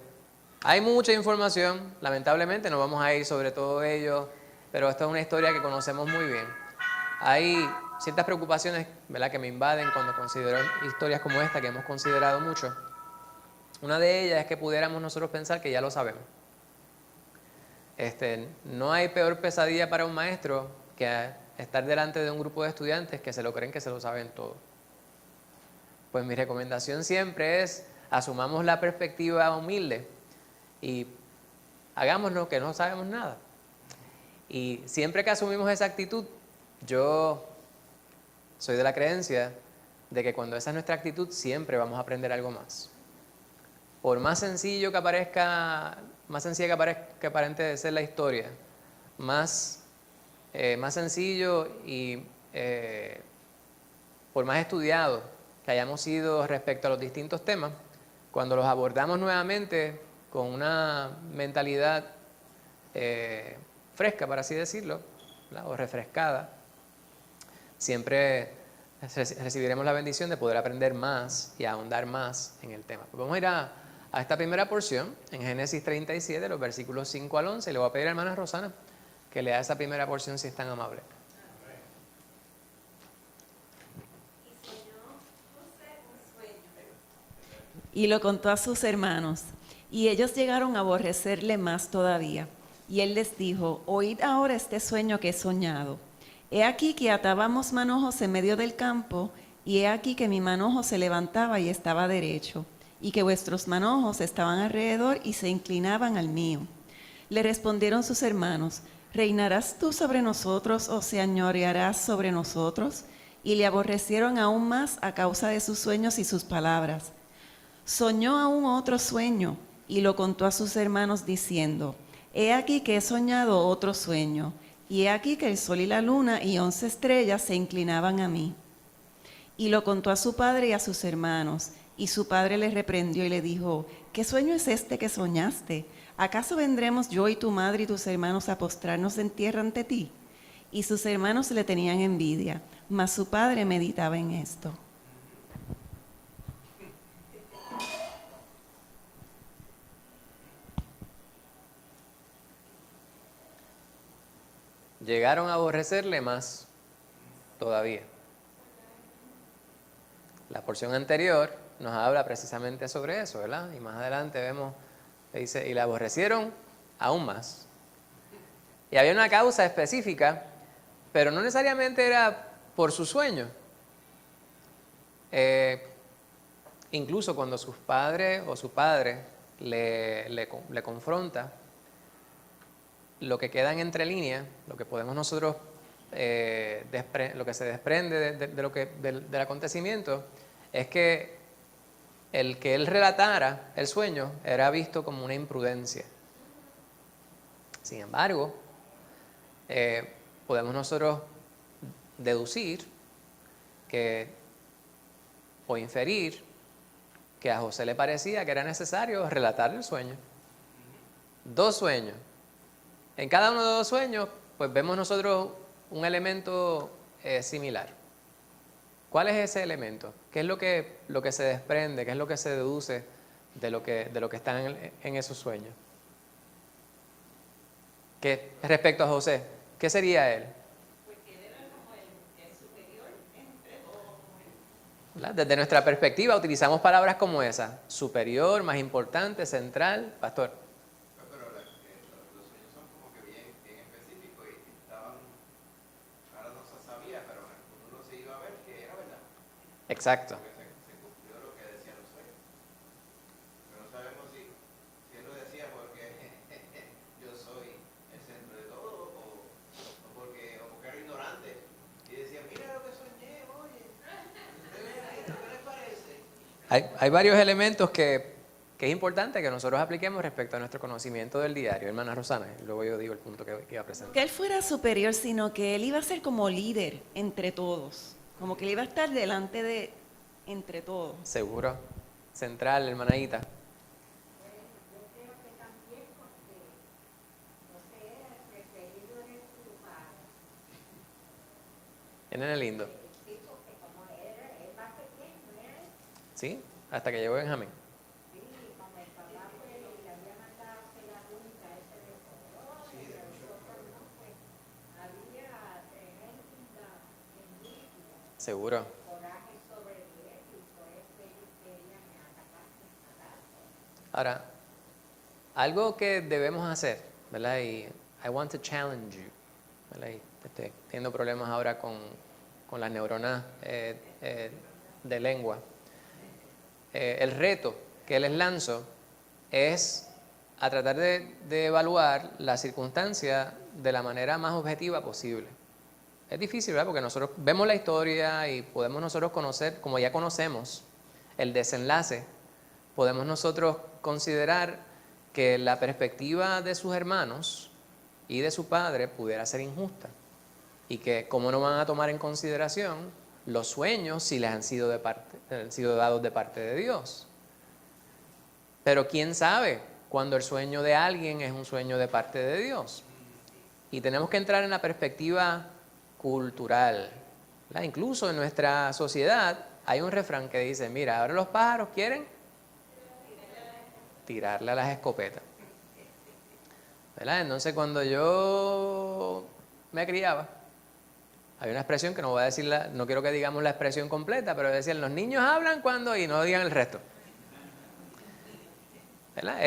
hay mucha información, lamentablemente no vamos a ir sobre todo ello, pero esta es una historia que conocemos muy bien. Hay ciertas preocupaciones, ¿verdad?, que me invaden cuando considero historias como esta que hemos considerado mucho. Una de ellas es que pudiéramos nosotros pensar que ya lo sabemos. No hay peor pesadilla para un maestro que estar delante de un grupo de estudiantes que se lo creen que se lo saben todo. Pues mi recomendación siempre es asumamos la perspectiva humilde y hagámonos que no sabemos nada. Y siempre que asumimos esa actitud, yo soy de la creencia de que cuando esa es nuestra actitud, siempre vamos a aprender algo más. Por más sencillo que aparezca, más sencilla que aparente ser la historia, más sencillo y por más estudiado que hayamos sido respecto a los distintos temas, cuando los abordamos nuevamente con una mentalidad fresca, por así decirlo, ¿verdad?, o refrescada, siempre recibiremos la bendición de poder aprender más y ahondar más en el tema. Pues vamos a ir a esta primera porción, en Génesis 37, los versículos 5 al 11, y le voy a pedir a hermana Rosana que lea esa primera porción si es tan amable. Y lo contó a sus hermanos, y ellos llegaron a aborrecerle más todavía. Y él les dijo: oíd ahora este sueño que he soñado. He aquí que atábamos manojos en medio del campo, y he aquí que mi manojo se levantaba y estaba derecho, y que vuestros manojos estaban alrededor y se inclinaban al mío. Le respondieron sus hermanos: ¿reinarás tú sobre nosotros o se añorearás sobre nosotros? Y le aborrecieron aún más a causa de sus sueños y sus palabras. Soñó aún otro sueño, y lo contó a sus hermanos diciendo: he aquí que he soñado otro sueño, y he aquí que el sol y la luna y 11 estrellas se inclinaban a mí. Y lo contó a su padre y a sus hermanos, y su padre le reprendió y le dijo: ¿qué sueño es este que soñaste? ¿Acaso vendremos yo y tu madre y tus hermanos a postrarnos en tierra ante ti? Y sus hermanos le tenían envidia, mas su padre meditaba en esto. Llegaron a aborrecerle más todavía. La porción anterior nos habla precisamente sobre eso, ¿verdad? Y más adelante vemos, dice, y le aborrecieron aún más. Y había una causa específica, pero no necesariamente era por su sueño. Incluso cuando sus padres o su padre le confronta, lo que queda en entre líneas, lo que podemos nosotros, lo que se desprende del acontecimiento, es que el que él relatara el sueño era visto como una imprudencia. Sin embargo, podemos nosotros deducir o inferir que a José le parecía que era necesario relatar el sueño. 2 sueños. En cada uno de los sueños, pues vemos nosotros un elemento similar. ¿Cuál es ese elemento? ¿Qué es lo que se desprende? ¿Qué es lo que se deduce de lo que está en esos sueños? ¿Qué, respecto a José, qué sería él? ¿Verdad? Desde nuestra perspectiva utilizamos palabras como esa: superior, más importante, central. Pastor. Pero los sueños son como que bien específicos y estaban, ahora no se sabía, pero en el futuro se iba a ver que era verdad. Exacto. Porque se cumplió lo que decían los sueños. Pero no sabemos si él lo decía porque yo soy el centro de todo o porque era ignorante y decía, mira lo que soñé, oye, usted ve ahí, ¿qué les parece? Hay varios elementos que es importante que nosotros apliquemos respecto a nuestro conocimiento del diario, hermana Rosana. Y luego yo digo el punto que iba a presentar. Que él fuera superior, sino que él iba a ser como líder entre todos. Como que él iba a estar delante de entre todos. Seguro. Central, hermanita. El nene lindo. Sí, hasta que llegó Benjamín. Seguro. Ahora, algo que debemos hacer, ¿verdad? Y I want to challenge you, ¿verdad? Y estoy teniendo problemas ahora con las neuronas de lengua. El reto que les lanzo es a tratar de evaluar la circunstancia de la manera más objetiva posible. Es difícil, ¿verdad? Porque nosotros vemos la historia y podemos nosotros conocer, como ya conocemos el desenlace, podemos nosotros considerar que la perspectiva de sus hermanos y de su padre pudiera ser injusta y que cómo no van a tomar en consideración los sueños si les han sido dados de parte de Dios. Pero quién sabe cuando el sueño de alguien es un sueño de parte de Dios. Y tenemos que entrar en la perspectiva cultural, ¿verdad? Incluso en nuestra sociedad hay un refrán que dice, mira, ahora los pájaros quieren tirarle a las escopetas, ¿verdad? Entonces cuando yo me criaba, había una expresión que no voy a decirla, no quiero que digamos la expresión completa, pero decían, los niños hablan cuando y no digan el resto, ¿verdad?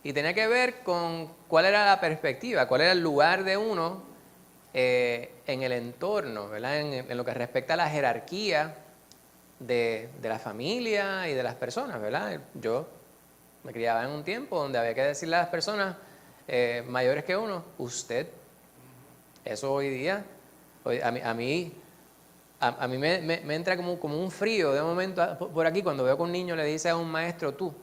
Y tenía que ver con cuál era la perspectiva, cuál era el lugar de uno en el entorno, ¿verdad? En lo que respecta a la jerarquía de la familia y de las personas, ¿verdad? Yo me criaba en un tiempo donde había que decirle a las personas mayores que uno, usted. Eso hoy día, a mí me entra como un frío de momento por aquí cuando veo que un niño le dice a un maestro tú.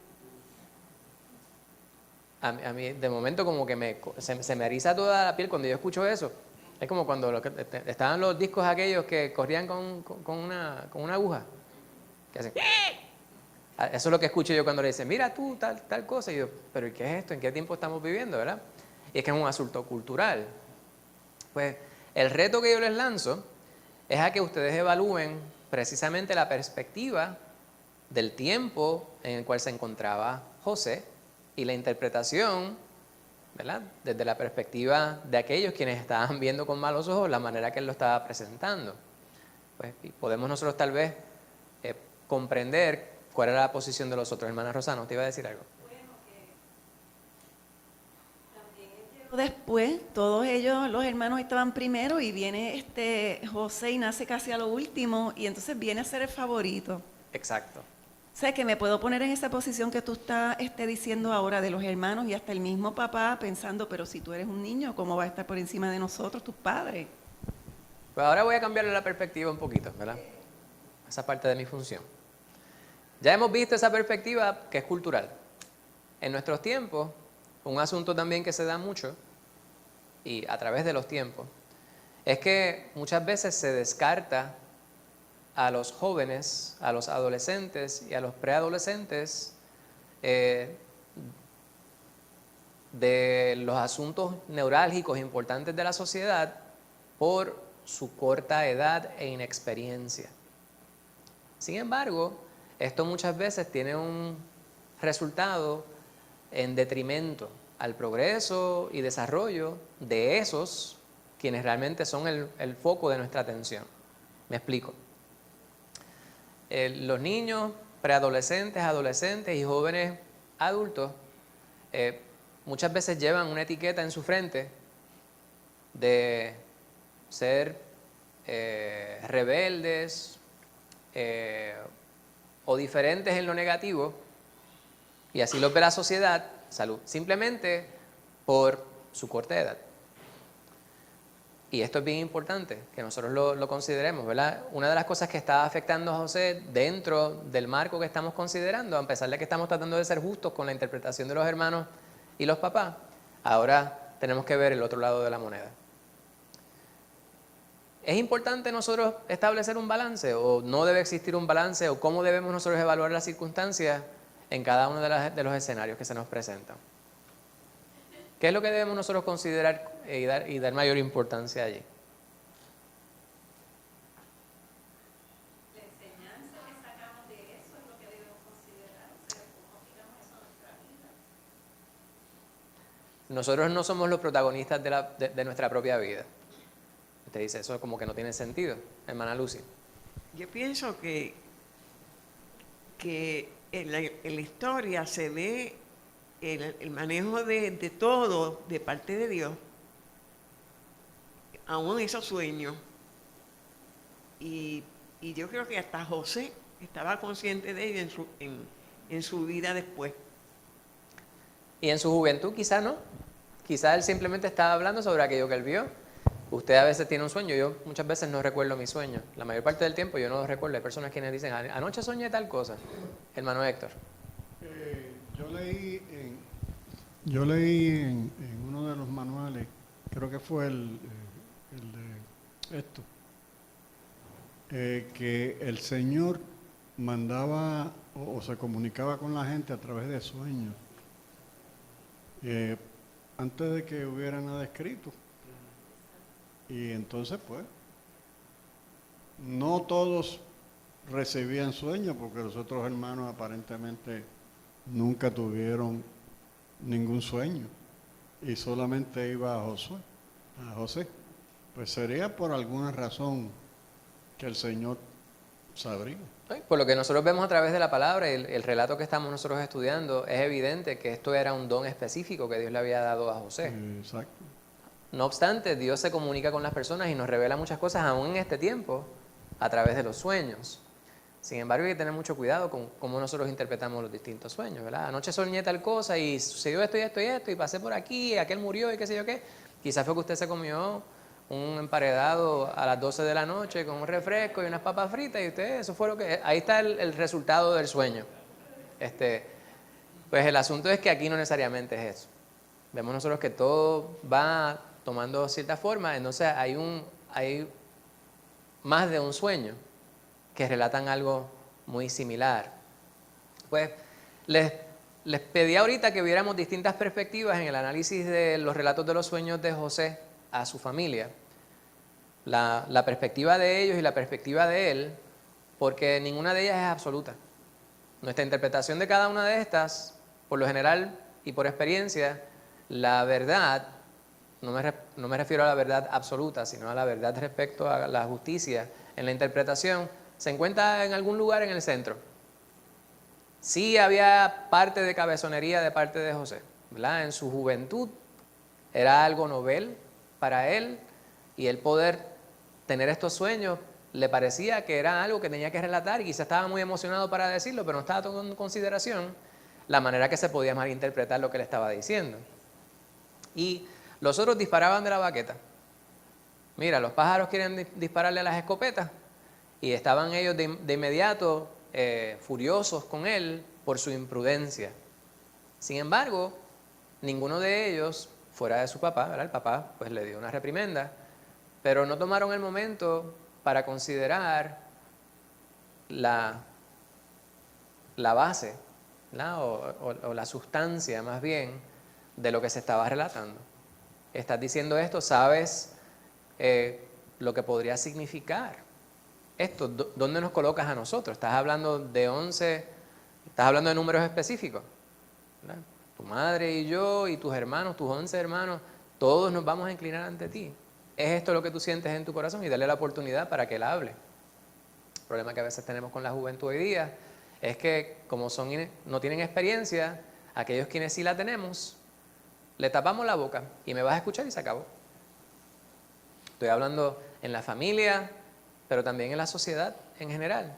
A mí de momento como que se me eriza toda la piel cuando yo escucho eso. Es como cuando estaban los discos aquellos que corrían con una aguja. Que hacen. Eso es lo que escucho yo cuando le dicen, mira tú, tal cosa. Y yo, pero ¿y qué es esto? ¿En qué tiempo estamos viviendo, verdad? Y es que es un asunto cultural. Pues el reto que yo les lanzo es a que ustedes evalúen precisamente la perspectiva del tiempo en el cual se encontraba José y la interpretación, ¿verdad? Desde la perspectiva de aquellos quienes estaban viendo con malos ojos la manera que él lo estaba presentando. Pues y podemos nosotros tal vez comprender cuál era la posición de los otros. Hermana Rosana, ¿te iba a decir algo? Después, todos ellos, los hermanos estaban primero y viene José y nace casi a lo último y entonces viene a ser el favorito. Exacto. O sea, que me puedo poner en esa posición que tú estás diciendo ahora de los hermanos y hasta el mismo papá pensando, pero si tú eres un niño, ¿cómo va a estar por encima de nosotros, tus padres? Pues ahora voy a cambiarle la perspectiva un poquito, ¿verdad? Esa parte de mi función. Ya hemos visto esa perspectiva que es cultural. En nuestros tiempos, un asunto también que se da mucho, y a través de los tiempos, es que muchas veces se descarta a los jóvenes, a los adolescentes y a los preadolescentes de los asuntos neurálgicos importantes de la sociedad por su corta edad e inexperiencia. Sin embargo, esto muchas veces tiene un resultado en detrimento al progreso y desarrollo de esos quienes realmente son el foco de nuestra atención. Me explico. Los niños, preadolescentes, adolescentes y jóvenes adultos muchas veces llevan una etiqueta en su frente de ser rebeldes o diferentes en lo negativo, y así lo ve la sociedad, salud, simplemente por su corta edad. Y esto es bien importante, que nosotros lo consideremos, ¿verdad? Una de las cosas que está afectando a José dentro del marco que estamos considerando, a pesar de que estamos tratando de ser justos con la interpretación de los hermanos y los papás, ahora tenemos que ver el otro lado de la moneda. ¿Es importante nosotros establecer un balance o no debe existir un balance o cómo debemos nosotros evaluar las circunstancias en cada uno de los escenarios que se nos presentan? ¿Qué es lo que debemos nosotros considerar y dar mayor importancia allí? La enseñanza que sacamos de eso es lo que debemos considerar, o sea, cómo aplicamos eso a nuestra vida. Nosotros no somos los protagonistas de nuestra propia vida. Usted dice, eso como que no tiene sentido, hermana Lucy. Yo pienso que en la historia se ve el manejo de todo de parte de Dios, aún esos sueños. Y yo creo que hasta José estaba consciente de ello en su vida después. Y en su juventud quizá no. Quizá él simplemente estaba hablando sobre aquello que él vio. Usted a veces tiene un sueño, yo muchas veces no recuerdo mis sueños. La mayor parte del tiempo yo no los recuerdo. Hay personas quienes dicen, anoche soñé tal cosa. Hermano Héctor. Yo leí en uno de los manuales, creo que fue el de esto, que el Señor mandaba o se comunicaba con la gente a través de sueños, antes de que hubiera nada escrito. Y entonces, pues, no todos recibían sueños, porque los otros hermanos aparentemente nunca tuvieron ningún sueño, y solamente iba a José. Pues sería por alguna razón que el Señor sabría. Por lo que nosotros vemos a través de la palabra y el relato que estamos nosotros estudiando, es evidente que esto era un don específico que Dios le había dado a José. Exacto. No obstante, Dios se comunica con las personas y nos revela muchas cosas aún en este tiempo a través de los sueños. Sin embargo, hay que tener mucho cuidado con cómo nosotros interpretamos los distintos sueños, ¿verdad? Anoche soñé tal cosa y sucedió esto y esto y esto y pasé por aquí y aquel murió y qué sé yo qué. Quizás fue que usted se comió un emparedado a las 12 de la noche con un refresco y unas papas fritas y usted, eso fue lo que... Ahí está el resultado del sueño. Pues el asunto es que aquí no necesariamente es eso. Vemos nosotros que todo va tomando cierta forma, entonces hay más de un sueño que relatan algo muy similar. Pues les pedí ahorita que viéramos distintas perspectivas en el análisis de los relatos de los sueños de José a su familia. La perspectiva de ellos y la perspectiva de él, porque ninguna de ellas es absoluta. Nuestra interpretación de cada una de estas, por lo general y por experiencia, la verdad, no me refiero a la verdad absoluta, sino a la verdad respecto a la justicia en la interpretación, se encuentra en algún lugar en el centro. Sí había parte de cabezonería de parte de José, ¿verdad? En su juventud era algo novel para él y el poder tener estos sueños le parecía que era algo que tenía que relatar y quizás estaba muy emocionado para decirlo, pero no estaba tomando en consideración la manera que se podía malinterpretar lo que le estaba diciendo. Y los otros disparaban de la baqueta. Mira, los pájaros quieren dispararle a las escopetas y estaban ellos de inmediato furiosos con él por su imprudencia. Sin embargo, ninguno de ellos, fuera de su papá, ¿verdad? El papá pues le dio una reprimenda, pero no tomaron el momento para considerar la base, ¿verdad? O la sustancia más bien de lo que se estaba relatando. Estás diciendo esto, sabes lo que podría significar esto, ¿dónde nos colocas a nosotros? Estás hablando de 11, estás hablando de números específicos, ¿verdad? Tu madre y yo y tus hermanos, tus 11 hermanos, todos nos vamos a inclinar ante ti. ¿Es esto lo que tú sientes en tu corazón? Y dale la oportunidad para que él hable. El problema que a veces tenemos con la juventud hoy día es que como no tienen experiencia, aquellos quienes sí la tenemos, le tapamos la boca y me vas a escuchar y se acabó. Estoy hablando en la familia, pero también en la sociedad en general.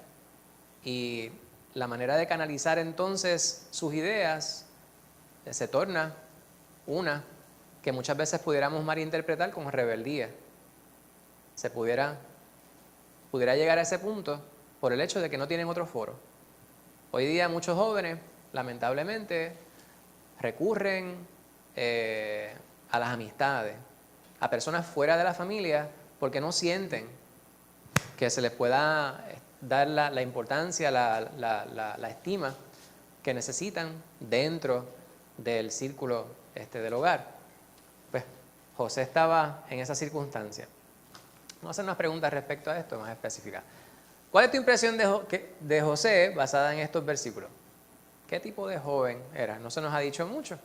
Y la manera de canalizar entonces sus ideas se torna una que muchas veces pudiéramos malinterpretar como rebeldía. Se pudiera llegar a ese punto por el hecho de que no tienen otro foro. Hoy día muchos jóvenes, lamentablemente, recurren a las amistades, a personas fuera de la familia, porque no sienten que se les pueda dar la importancia, la estima que necesitan dentro del círculo del hogar. Pues José estaba en esa circunstancia. Vamos a hacer unas preguntas respecto a esto más específicas. ¿Cuál es tu impresión de José basada en estos versículos? ¿Qué tipo de joven era? No se nos ha dicho mucho,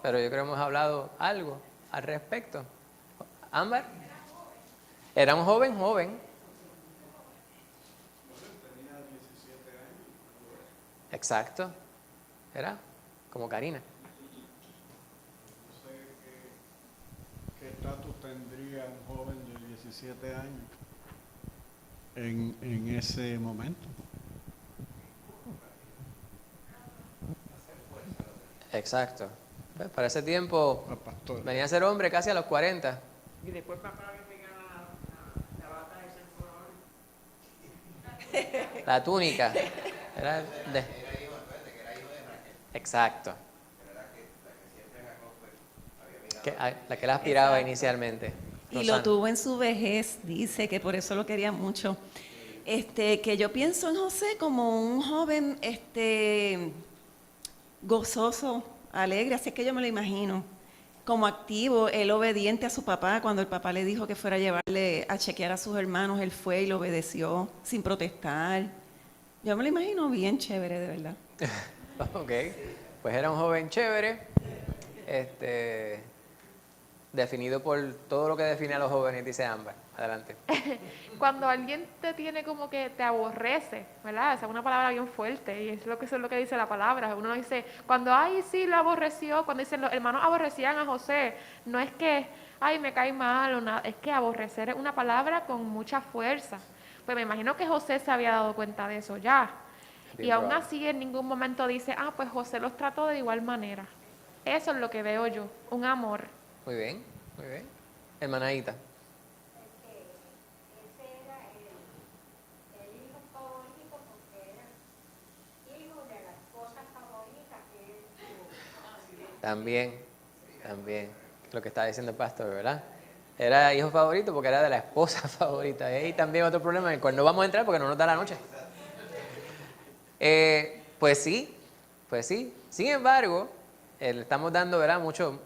pero yo creo que hemos hablado algo al respecto. ¿Ámbar? Era un joven. Exacto. Era como Karina. No sé qué estatus tendría un joven de 17 años en ese momento. Exacto. Pues para ese tiempo A pastor. venía a ser hombre casi a los 40. Y después papá le pega la bata de ese color. La túnica. Era de... Era hijo, acuérdate que era hijo de Raquel. Exacto. Era la que siempre Jacob pues, había mirado. La que él aspiraba Exacto. inicialmente. Y Rosana. lo tuvo en su vejez, dice que por eso lo quería mucho. Que yo pienso en José como un joven gozoso, alegre, así es que yo me lo imagino. Como activo, él obediente a su papá, cuando el papá le dijo que fuera a llevarle a chequear a sus hermanos, él fue y lo obedeció sin protestar. Yo me lo imagino bien chévere, de verdad. Ok. Pues era un joven chévere, definido por todo lo que define a los jóvenes, dice Ámbar. Adelante. Cuando alguien te tiene como que te aborrece, ¿verdad? Esa es una palabra bien fuerte y eso es lo que dice la palabra. Uno dice, cuando, ay, sí, lo aborreció, cuando dicen los hermanos aborrecían a José, no es que, ay, me cae mal o nada, es que aborrecer es una palabra con mucha fuerza. Pues me imagino que José se había dado cuenta de eso ya. Bien Y aún probable. así en ningún momento dice, pues José los trató de igual manera. Eso es lo que veo yo, un amor. Muy bien, muy bien. Hermanaíta. Ese era el hijo favorito porque era hijo de las cosas favoritas que él tuvo. También, lo que estaba diciendo el pastor, ¿verdad? Era hijo favorito porque era de la esposa favorita. Y ahí también otro problema en el cual no vamos a entrar porque no nos da la noche. Pues sí. Sin embargo, le estamos dando, ¿verdad? Mucho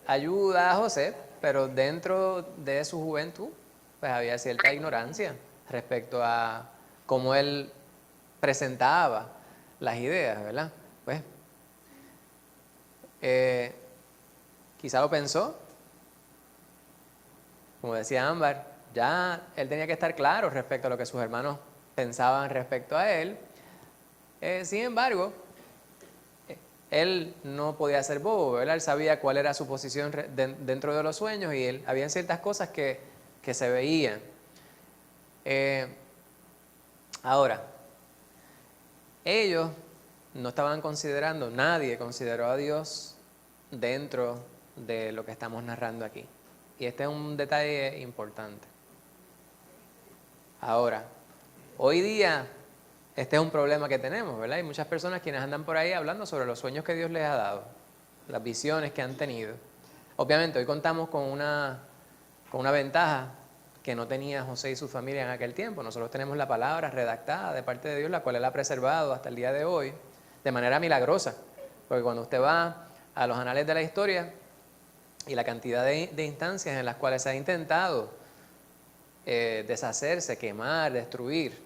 ayuda a José, pero dentro de su juventud, pues había cierta ignorancia respecto a cómo él presentaba las ideas, ¿verdad? Pues, quizá lo pensó, como decía Ámbar, ya él tenía que estar claro respecto a lo que sus hermanos pensaban respecto a él. Sin embargo, él no podía ser bobo, ¿verdad? Él sabía cuál era su posición dentro de los sueños y había ciertas cosas que se veían. Ahora, ellos no estaban considerando, nadie consideró a Dios dentro de lo que estamos narrando aquí. Y este es un detalle importante. Ahora, hoy día, este es un problema que tenemos, ¿verdad? Hay muchas personas quienes andan por ahí hablando sobre los sueños que Dios les ha dado, las visiones que han tenido. Obviamente, hoy contamos con una ventaja que no tenía José y su familia en aquel tiempo. Nosotros tenemos la palabra redactada de parte de Dios, la cual Él ha preservado hasta el día de hoy, de manera milagrosa. Porque cuando usted va a los anales de la historia y la cantidad de instancias en las cuales se ha intentado deshacerse, quemar, destruir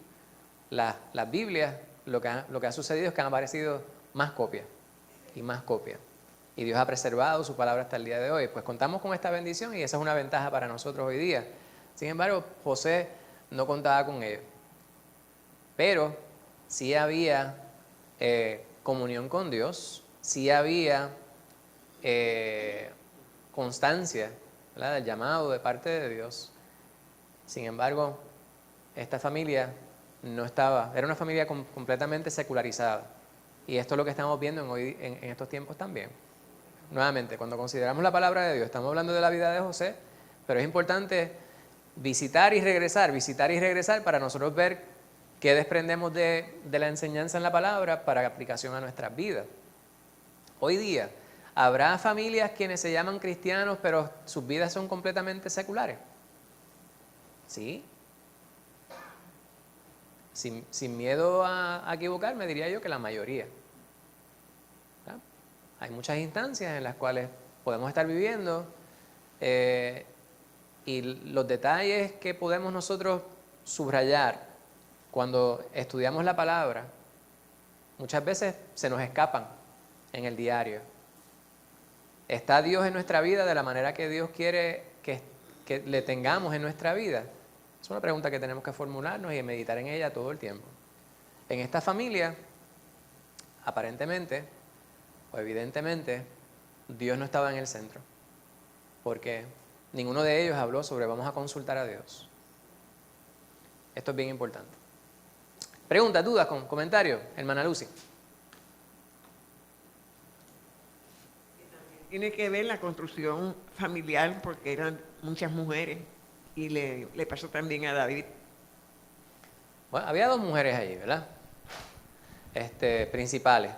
las Biblias, lo que ha sucedido es que han aparecido más copias y más copias. Y Dios ha preservado su palabra hasta el día de hoy. Pues contamos con esta bendición y esa es una ventaja para nosotros hoy día. Sin embargo, José no contaba con ello. Pero sí había comunión con Dios, sí había constancia, ¿verdad?, del llamado de parte de Dios. Sin embargo, esta familia no estaba, era una familia completamente secularizada. Y esto es lo que estamos viendo en estos tiempos también. Nuevamente, cuando consideramos la palabra de Dios, estamos hablando de la vida de José, pero es importante visitar y regresar para nosotros ver qué desprendemos de la enseñanza en la palabra para aplicación a nuestras vidas. Hoy día, ¿habrá familias quienes se llaman cristianos, pero sus vidas son completamente seculares? Sí. Sin miedo a equivocarme, diría yo que la mayoría. ¿Verdad? Hay muchas instancias en las cuales podemos estar viviendo y los detalles que podemos nosotros subrayar cuando estudiamos la palabra, muchas veces se nos escapan en el diario. ¿Está Dios en nuestra vida de la manera que Dios quiere que le tengamos en nuestra vida? Es una pregunta que tenemos que formularnos y meditar en ella todo el tiempo. En esta familia, aparentemente o evidentemente, Dios no estaba en el centro, porque ninguno de ellos habló sobre vamos a consultar a Dios. Esto es bien importante. Preguntas, dudas, comentarios, hermana Lucy. Tiene que ver la construcción familiar porque eran muchas mujeres y le pasó también a David. Bueno, había dos mujeres allí, ¿verdad? Principales.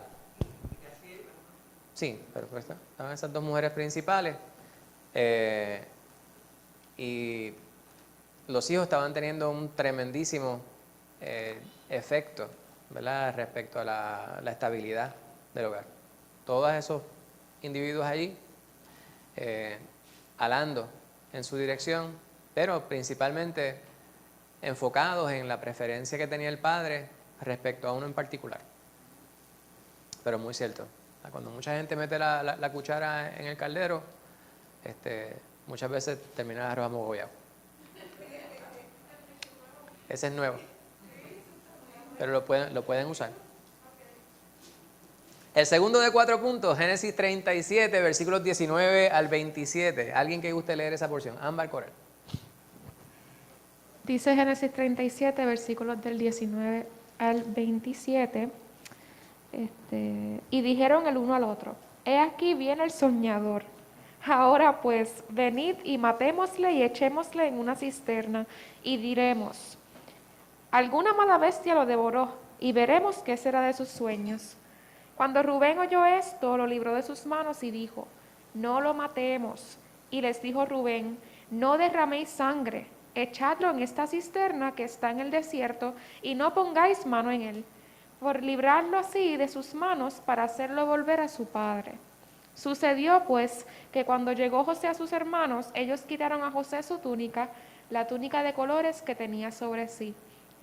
Sí, pero estaban esas dos mujeres principales y los hijos estaban teniendo un tremendísimo efecto, ¿verdad?, respecto a la estabilidad del hogar. Todos esos individuos allí alando en su dirección, pero principalmente enfocados en la preferencia que tenía el padre respecto a uno en particular. Pero muy cierto, cuando mucha gente mete la cuchara en el caldero, muchas veces termina el arroz amogollado. Ese es nuevo, pero lo pueden usar. El segundo de 4 puntos, Génesis 37, versículos 19 al 27. ¿Alguien que guste leer esa porción? Ámbar Corel. Dice Génesis 37, versículos del 19 al 27. Y dijeron el uno al otro: He aquí viene el soñador. Ahora pues, venid y matémosle y echémosle en una cisterna, y diremos: alguna mala bestia lo devoró, y veremos qué será de sus sueños. Cuando Rubén oyó esto, lo libró de sus manos y dijo: no lo matemos. Y les dijo Rubén: no derraméis sangre, echadlo en esta cisterna que está en el desierto, y no pongáis mano en él, por librarlo así de sus manos para hacerlo volver a su padre. Sucedió pues que cuando llegó José a sus hermanos, ellos quitaron a José su túnica, la túnica de colores que tenía sobre sí,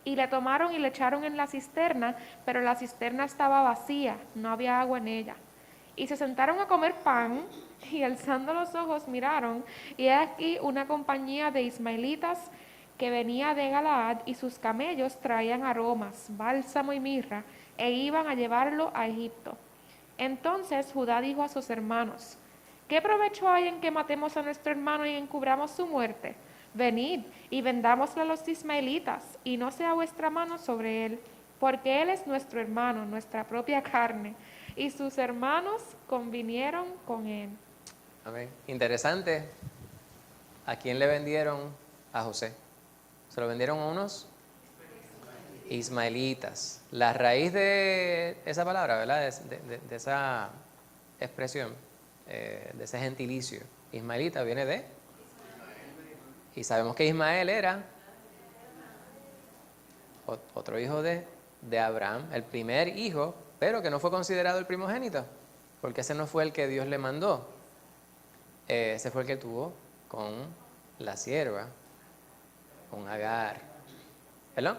y le tomaron y le echaron en la cisterna, pero la cisterna estaba vacía, no había agua en ella. Y se sentaron a comer pan, y alzando los ojos miraron, y he aquí una compañía de ismaelitas que venía de Galaad, y sus camellos traían aromas, bálsamo y mirra, e iban a llevarlo a Egipto. Entonces Judá dijo a sus hermanos: ¿qué provecho hay en que matemos a nuestro hermano y encubramos su muerte? Venid y vendámosle a los ismaelitas, y no sea vuestra mano sobre él, porque él es nuestro hermano, nuestra propia carne. Y sus hermanos convinieron con él. Amén. Interesante. ¿A quién le vendieron a José? Se lo vendieron a unos ismaelitas. La raíz de esa palabra, ¿verdad?, de esa expresión, de ese gentilicio ismaelita, viene de... Y sabemos que Ismael era otro hijo de Abraham, el primer hijo, pero que no fue considerado el primogénito, porque ese no fue el que Dios le mandó. Ese fue el que tuvo con la sierva con Agar. ¿Perdón?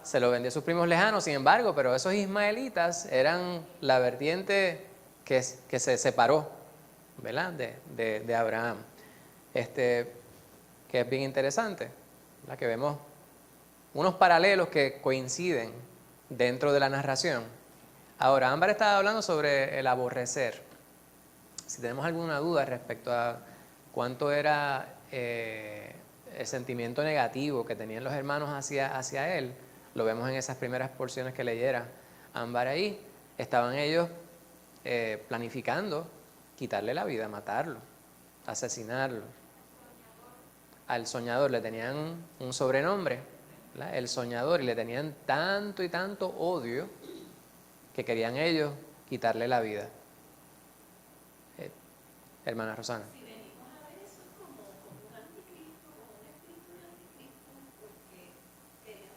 Se lo vendió a sus primos lejanos, sin embargo, pero esos ismaelitas eran la vertiente que se separó, ¿verdad? De Abraham. Que es bien interesante, ¿verdad? Que vemos unos paralelos que coinciden dentro de la narración. Ahora, Ámbar estaba hablando sobre el aborrecer. Si tenemos alguna duda respecto a cuánto era el sentimiento negativo que tenían los hermanos hacia él, lo vemos en esas primeras porciones que leyera Ámbar ahí. Estaban ellos planificando quitarle la vida, matarlo, asesinarlo. Al soñador le tenían un sobrenombre, ¿verdad? El soñador, y le tenían tanto y tanto odio que querían ellos quitarle la vida. Hermana Rosana. Si venimos a ver eso es como un anticristo, como un espíritu de anticristo, porque querían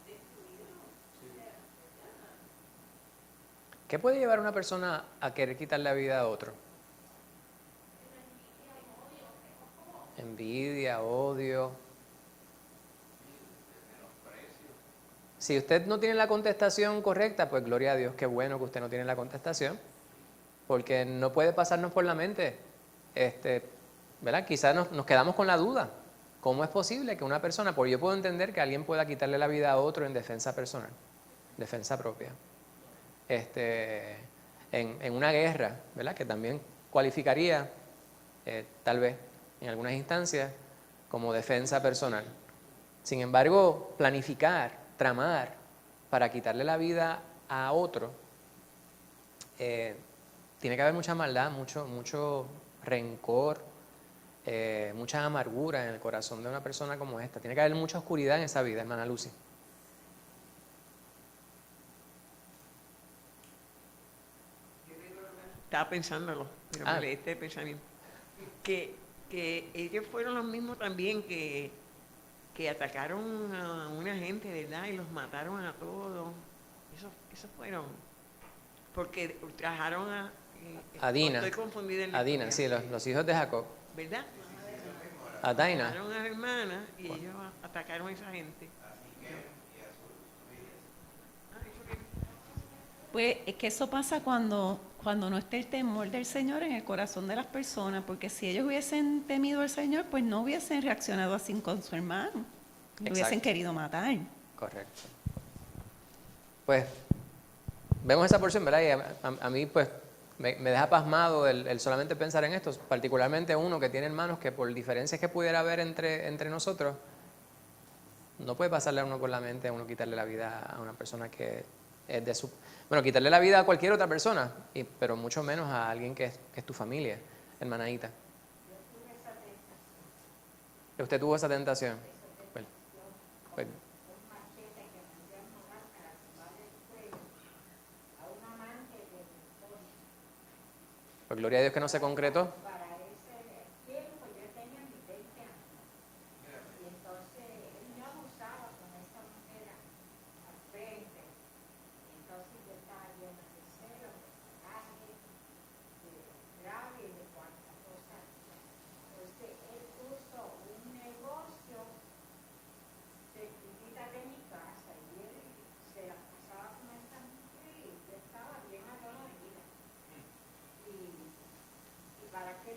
destruirlo. ¿Qué puede llevar a una persona a querer quitarle la vida a otro? Envidia, odio. Si usted no tiene la contestación correcta, pues gloria a Dios, qué bueno que usted no tiene la contestación, porque no puede pasarnos por la mente, ¿verdad? Quizás nos quedamos con la duda. ¿Cómo es posible que una persona, porque yo puedo entender que alguien pueda quitarle la vida a otro en defensa personal, defensa propia, en una guerra, ¿verdad? Que también cualificaría, tal vez, en algunas instancias, como defensa personal. Sin embargo, planificar, tramar para quitarle la vida a otro, tiene que haber mucha maldad, mucho rencor, mucha amargura en el corazón de una persona como esta. Tiene que haber mucha oscuridad en esa vida, hermana Lucy. Estaba pensándolo, pero me leíste el pensamiento. Que ellos fueron los mismos también que atacaron a una gente, ¿verdad? Y los mataron a todos. Esos fueron. Porque ultrajaron a Dina. Estoy confundida en la A Dina, historia. sí, los hijos de Jacob. ¿Verdad? A Daina. Mataron a la hermana y ellos atacaron a esa gente. Pues es que eso pasa cuando no está el temor del Señor en el corazón de las personas, porque si ellos hubiesen temido al Señor, pues no hubiesen reaccionado así con su hermano, lo hubiesen querido matar. Correcto. Pues vemos esa porción, ¿verdad? Y a mí pues me deja pasmado el solamente pensar en esto, particularmente uno que tiene hermanos que por diferencias que pudiera haber entre nosotros, no puede pasarle a uno por la mente a uno quitarle la vida a una persona que es de su... Bueno, quitarle la vida a cualquier otra persona, pero mucho menos a alguien que es tu familia, hermanadita. ¿Usted tuvo esa tentación? Pues, pues gloria a Dios que no se concretó. Para ese tiempo yo tenía mis 20 años. Y entonces él me abusaba con esa mujer al frente. Entonces yo estaba llena de celo, de coraje, de rabia y de cuantas cosas. Entonces él puso un negocio cerquita de mi casa y él se la pasaba con esa mujer y yo estaba bien adolorida. Y para qué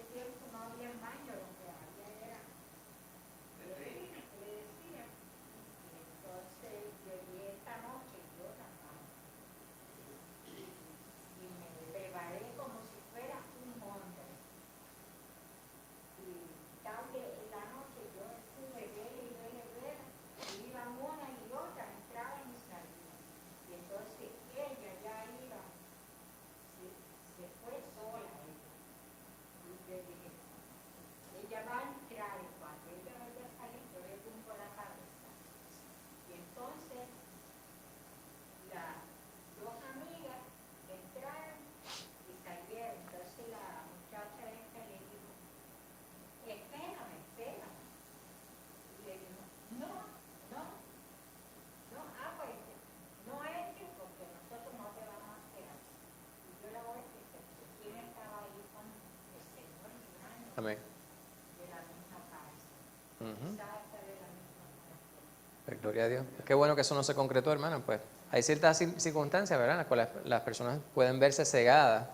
Pues, gloria a Dios. Qué bueno que eso no se concretó, hermano. Pues hay ciertas circunstancias, ¿verdad?, en las cuales las personas pueden verse cegadas.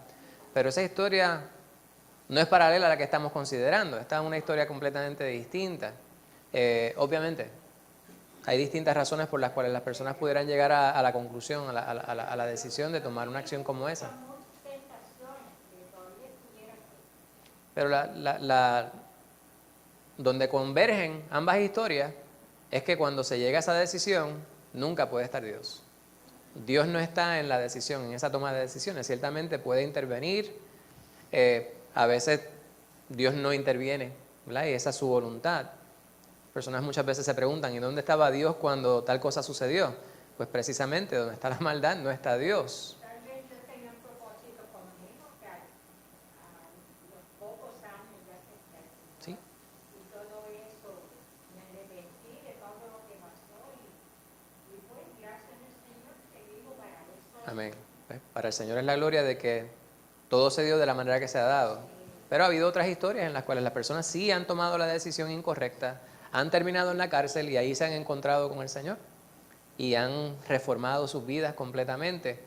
Pero esa historia no es paralela a la que estamos considerando. Esta es una historia completamente distinta. Obviamente, hay distintas razones por las cuales las personas pudieran llegar a la conclusión, a la decisión de tomar una acción como esa. Pero donde convergen ambas historias es que cuando se llega a esa decisión, nunca puede estar Dios. Dios no está en la decisión, en esa toma de decisiones. Ciertamente puede intervenir, a veces Dios no interviene, ¿verdad? Y esa es su voluntad. Personas muchas veces se preguntan, ¿y dónde estaba Dios cuando tal cosa sucedió? Pues precisamente donde está la maldad no está Dios. Tal vez Dios tenía un propósito conmigo, que a los pocos años ya se terminó. ¿Sí? Y todo eso, me arrepentí de todo lo que pasó y pues gracias al Señor que vivo para eso. Amén. Pues, para el Señor es la gloria de que todo se dio de la manera que se ha dado. Pero ha habido otras historias en las cuales las personas sí han tomado la decisión incorrecta, han terminado en la cárcel y ahí se han encontrado con el Señor y han reformado sus vidas completamente.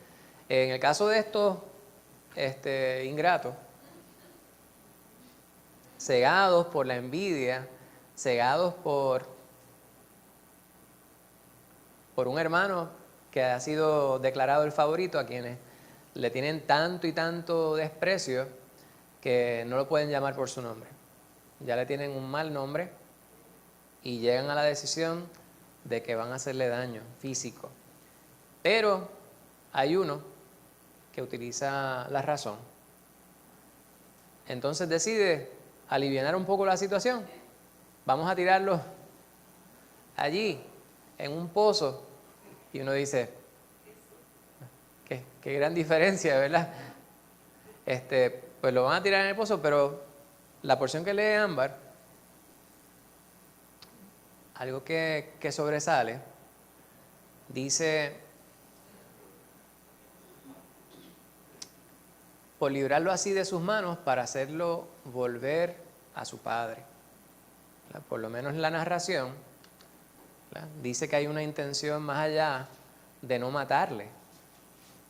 En el caso de estos ingratos, cegados por la envidia, cegados por un hermano que ha sido declarado el favorito, a quienes le tienen tanto y tanto desprecio que no lo pueden llamar por su nombre. Ya le tienen un mal nombre y llegan a la decisión de que van a hacerle daño físico. Pero hay uno que utiliza la razón. Entonces decide alivianar un poco la situación. Vamos a tirarlo allí, en un pozo. Y uno dice, qué gran diferencia, ¿verdad? Pues lo van a tirar en el pozo, pero la porción que lee Ámbar, algo que sobresale, dice, por librarlo así de sus manos para hacerlo volver a su padre. ¿Verdad? Por lo menos la narración, ¿verdad?, dice que hay una intención más allá de no matarle.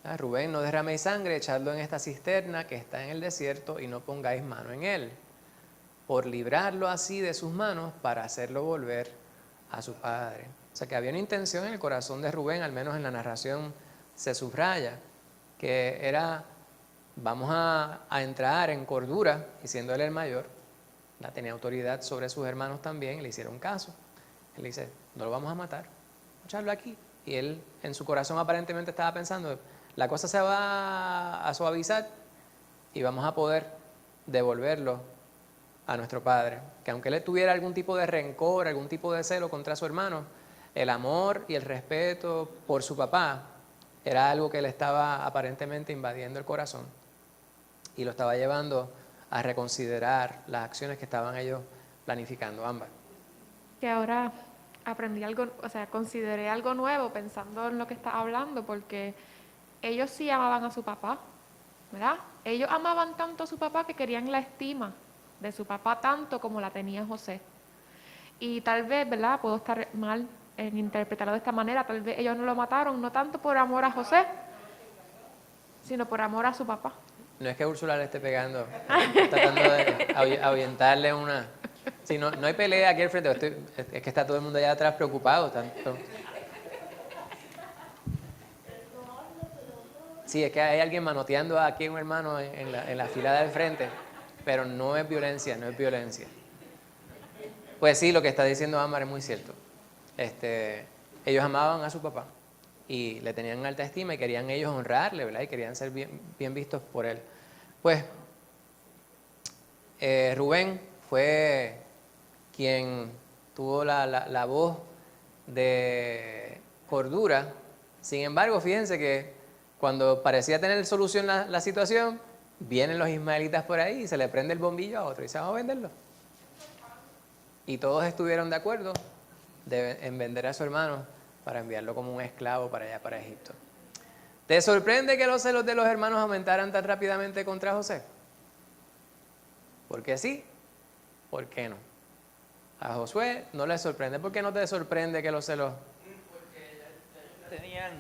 ¿Verdad? Rubén, no derraméis sangre, echadlo en esta cisterna que está en el desierto y no pongáis mano en él. Por librarlo así de sus manos para hacerlo volver a su padre. O sea que había una intención en el corazón de Rubén, al menos en la narración se subraya, que era, vamos a entrar en cordura, y siendo él el mayor, ¿verdad?, tenía autoridad sobre sus hermanos también, y le hicieron caso. Él dice, no lo vamos a matar, vamos a echarlo aquí. Y él en su corazón aparentemente estaba pensando, la cosa se va a suavizar y vamos a poder devolverlo a nuestro padre. Que aunque él tuviera algún tipo de rencor, algún tipo de celo contra su hermano, el amor y el respeto por su papá era algo que le estaba aparentemente invadiendo el corazón y lo estaba llevando a reconsiderar las acciones que estaban ellos planificando. Ámbar. Que ahora aprendí algo, o sea, consideré algo nuevo pensando en lo que estás hablando, porque ellos sí amaban a su papá, ¿verdad? Ellos amaban tanto a su papá que querían la estima de su papá tanto como la tenía José. Y tal vez, ¿verdad?, puedo estar mal en interpretarlo de esta manera, tal vez ellos no lo mataron, no tanto por amor a José, sino por amor a su papá. No es que Úrsula le esté pegando, tratando de ahuyentarle una... Sí, no hay pelea aquí al frente, es que está todo el mundo allá atrás preocupado. Sí, es que hay alguien manoteando aquí a un hermano en la fila del frente, pero no es violencia, no es violencia. Pues sí, lo que está diciendo Ámbar es muy cierto. Ellos amaban a su papá y le tenían alta estima y querían ellos honrarle, ¿verdad? Y querían ser bien vistos por él. Pues Rubén fue quien tuvo la voz de cordura. Sin embargo, fíjense que cuando parecía tener solución la situación, vienen los ismaelitas por ahí y se le prende el bombillo a otro y dice, vamos a venderlo. Y todos estuvieron de acuerdo en vender a su hermano para enviarlo como un esclavo para allá, para Egipto. ¿Te sorprende que los celos de los hermanos aumentaran tan rápidamente contra José? ¿Por qué sí? ¿Por qué no? A Josué no le sorprende. ¿Por qué no te sorprende que los celos? Tenían,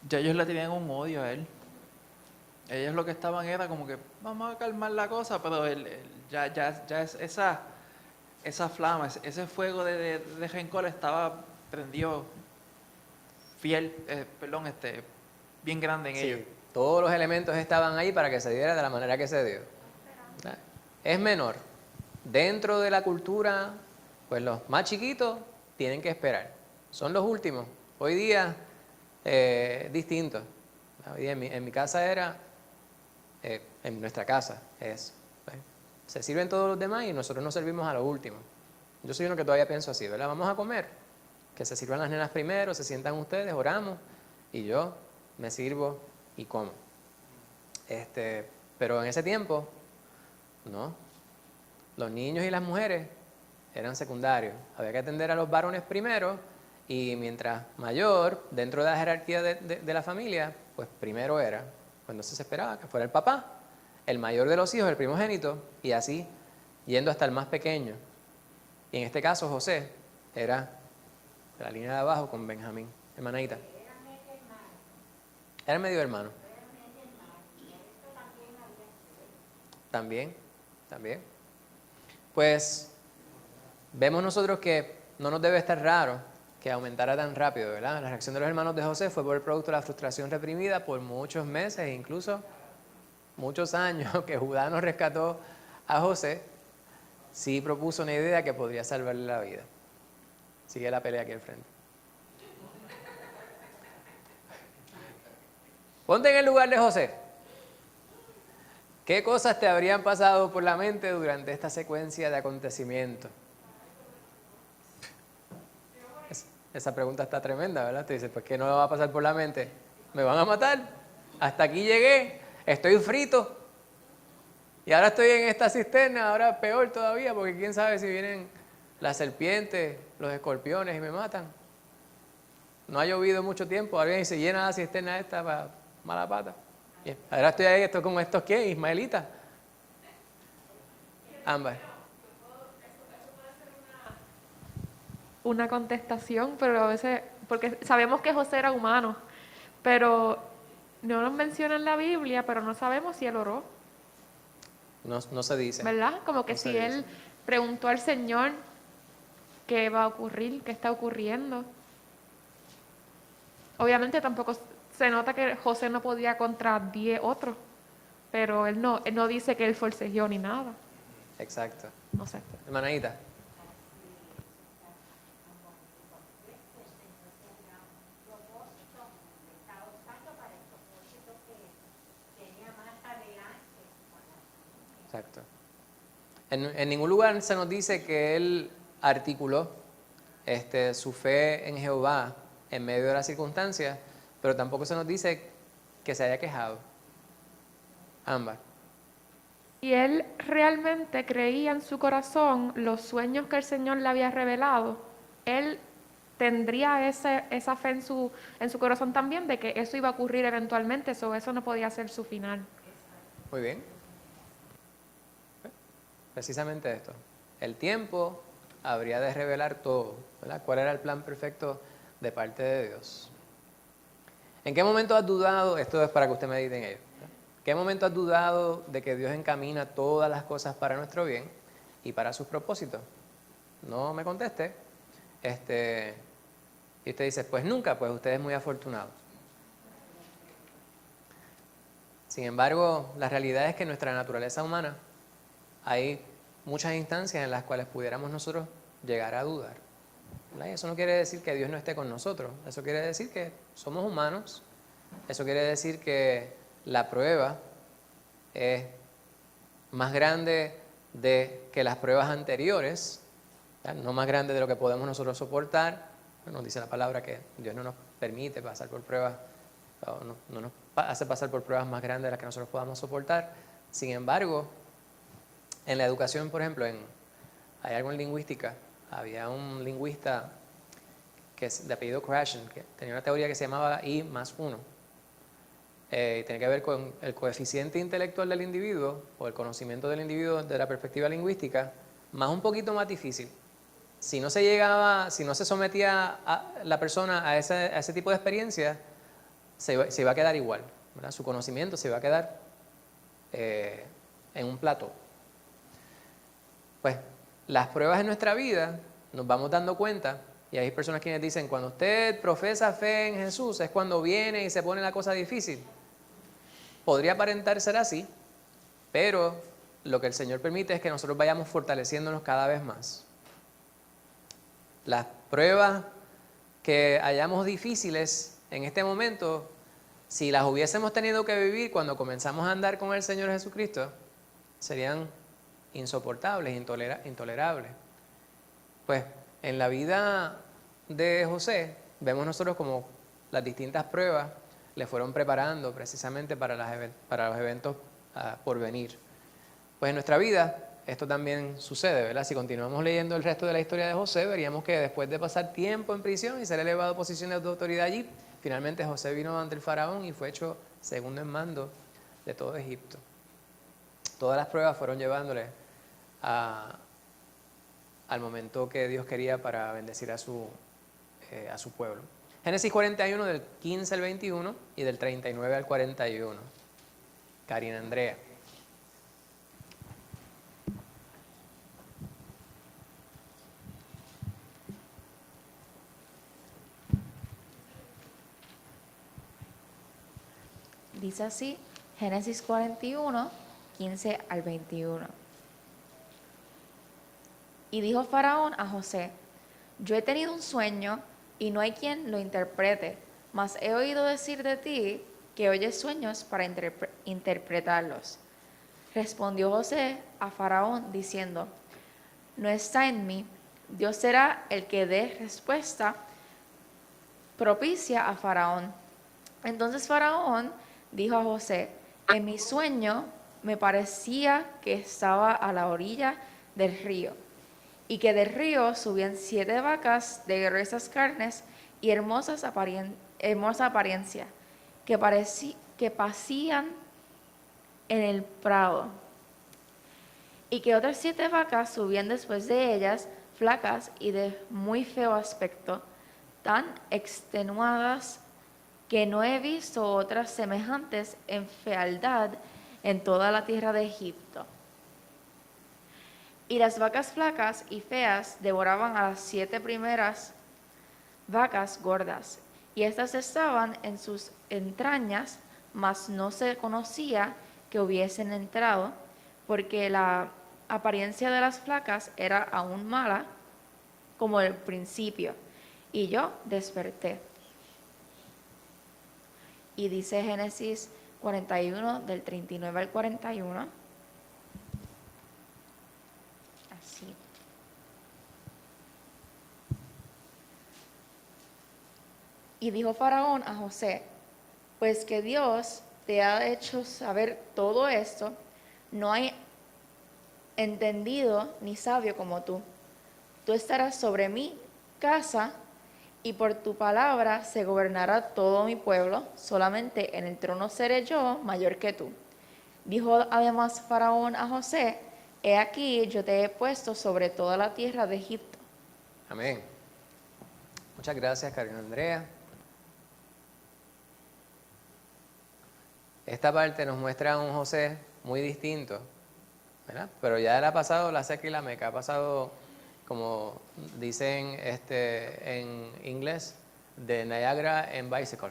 ya ellos le tenían un odio a él. Ellos lo que estaban era como que vamos a calmar la cosa, pero ya esa flama, ese fuego de rencor estaba prendido fiel, bien grande en ellos. Sí, todos los elementos estaban ahí para que se diera de la manera que se dio. Es menor. Dentro de la cultura, pues los más chiquitos tienen que esperar. Son los últimos. Hoy día distinto. Hoy día en mi casa era, en nuestra casa se sirven todos los demás y nosotros nos servimos a lo último. Yo soy uno que todavía pienso así, ¿verdad? Vamos a comer, que se sirvan las nenas primero, se sientan ustedes, oramos y yo me sirvo y como. Pero en ese tiempo, no. Los niños y las mujeres eran secundarios. Había que atender a los varones primero y mientras mayor, dentro de la jerarquía de la familia, pues primero era, cuando se esperaba que fuera el papá, el mayor de los hijos, el primogénito, y así yendo hasta el más pequeño. Y en este caso José era de la línea de abajo con Benjamín, hermanita. Era medio hermano. También. Pues vemos nosotros que no nos debe estar raro que aumentara tan rápido, ¿verdad? La reacción de los hermanos de José fue por el producto de la frustración reprimida por muchos meses e incluso muchos años que Judá nos rescató a José. Sí propuso una idea que podría salvarle la vida. Sigue la pelea aquí al frente. Ponte en el lugar de José. ¿Qué cosas te habrían pasado por la mente durante esta secuencia de acontecimientos? Esa pregunta está tremenda, ¿verdad? Te dices, pues ¿qué no me va a pasar por la mente? ¿Me van a matar? Hasta aquí llegué, estoy frito. Y ahora estoy en esta cisterna, ahora peor todavía, porque quién sabe si vienen las serpientes, los escorpiones y me matan. No ha llovido mucho tiempo, ahora viene y se llena la cisterna esta para mala pata. Bien. Ahora estoy ahí, esto con estos ¿qué? Ismaelitas. Ámbar. Una contestación, pero a veces, porque sabemos que José era humano, pero no nos menciona en la Biblia, pero no sabemos si él oró, No se dice. ¿verdad? Como que No se si él dice. preguntó al Señor qué va a ocurrir, qué está ocurriendo. Obviamente tampoco se nota que José no podía contra 10 otros, pero él no dice que él forcejeó ni nada, Exacto. no sé. Hermanita. Exacto. En ningún lugar se nos dice que él articuló su fe en Jehová en medio de las circunstancias, pero tampoco se nos dice que se haya quejado. Ámbar. Y él realmente creía en su corazón los sueños que el Señor le había revelado. Él tendría esa fe en su corazón también de que eso iba a ocurrir eventualmente, eso no podía ser su final. Muy bien. Precisamente esto. El tiempo habría de revelar todo, ¿verdad? ¿Cuál era el plan perfecto de parte de Dios? ¿En qué momento has dudado? Esto es para que usted medite en ello. ¿Verdad? ¿En qué momento has dudado de que Dios encamina todas las cosas para nuestro bien y para sus propósitos? No me conteste. Y usted dice, pues nunca, pues usted es muy afortunado. Sin embargo, la realidad es que en nuestra naturaleza humana hay muchas instancias en las cuales pudiéramos nosotros llegar a dudar. ¿Verdad? Y eso no quiere decir que Dios no esté con nosotros. Eso quiere decir que somos humanos. Eso quiere decir que la prueba es más grande que las pruebas anteriores, ¿verdad? No más grande de lo que podemos nosotros soportar. Nos dice la palabra que Dios no nos permite pasar por pruebas, no nos hace pasar por pruebas más grandes de las que nosotros podamos soportar. Sin embargo, en la educación, por ejemplo, hay algo en lingüística. Había un lingüista que es de apellido Krashen, que tenía una teoría que se llamaba I+1. tiene que ver con el coeficiente intelectual del individuo o el conocimiento del individuo desde la perspectiva lingüística, más un poquito más difícil. Si no se sometía a la persona a ese tipo de experiencia, se iba a quedar igual, ¿verdad? Su conocimiento se iba a quedar en un plató. Pues las pruebas en nuestra vida nos vamos dando cuenta, y hay personas quienes dicen, cuando usted profesa fe en Jesús es cuando viene y se pone la cosa difícil. Podría aparentar ser así, pero lo que el Señor permite es que nosotros vayamos fortaleciéndonos cada vez más. Las pruebas que hayamos difíciles en este momento, si las hubiésemos tenido que vivir cuando comenzamos a andar con el Señor Jesucristo, serían insoportables, intolerables. Pues en la vida de José vemos nosotros como las distintas pruebas le fueron preparando precisamente para los eventos por venir. Pues en nuestra vida esto también sucede, ¿verdad? Si continuamos leyendo el resto de la historia de José, veríamos que después de pasar tiempo en prisión y ser elevado a posiciones de autoridad allí, finalmente José vino ante el faraón y fue hecho segundo en mando de todo Egipto. Todas las pruebas fueron llevándole al momento que Dios quería para bendecir a su pueblo. Génesis 41 del 15 al 21 y del 39 al 41. Karina Andrea. Dice así, Génesis 41, 15 al 21. Y dijo Faraón a José, yo he tenido un sueño y no hay quien lo interprete, mas he oído decir de ti que oyes sueños para interpretarlos. Respondió José a Faraón diciendo, no está en mí, Dios será el que dé respuesta propicia a Faraón. Entonces Faraón dijo a José, en mi sueño me parecía que estaba a la orilla del río, y que del río subían 7 vacas de gruesas carnes y hermosa apariencia, que pasían en el prado, y que otras 7 vacas subían después de ellas, flacas y de muy feo aspecto, tan extenuadas que no he visto otras semejantes en fealdad en toda la tierra de Egipto. Y las vacas flacas y feas devoraban a las 7 primeras vacas gordas, y éstas estaban en sus entrañas, mas no se conocía que hubiesen entrado, porque la apariencia de las flacas era aún mala como el principio, y yo desperté. Y dice Génesis 41, del 39 al 41. Así. Y dijo Faraón a José, pues que Dios te ha hecho saber todo esto, no hay entendido ni sabio como tú. Tú estarás sobre mi casa, y por tu palabra se gobernará todo mi pueblo, solamente en el trono seré yo mayor que tú. Dijo además Faraón a José, he aquí yo te he puesto sobre toda la tierra de Egipto. Amén. Muchas gracias, Karina Andrea. Esta parte nos muestra a un José muy distinto, ¿verdad? Pero ya él ha pasado la seca y la meca, ha pasado, como dicen en inglés, de Niagara en bicycle.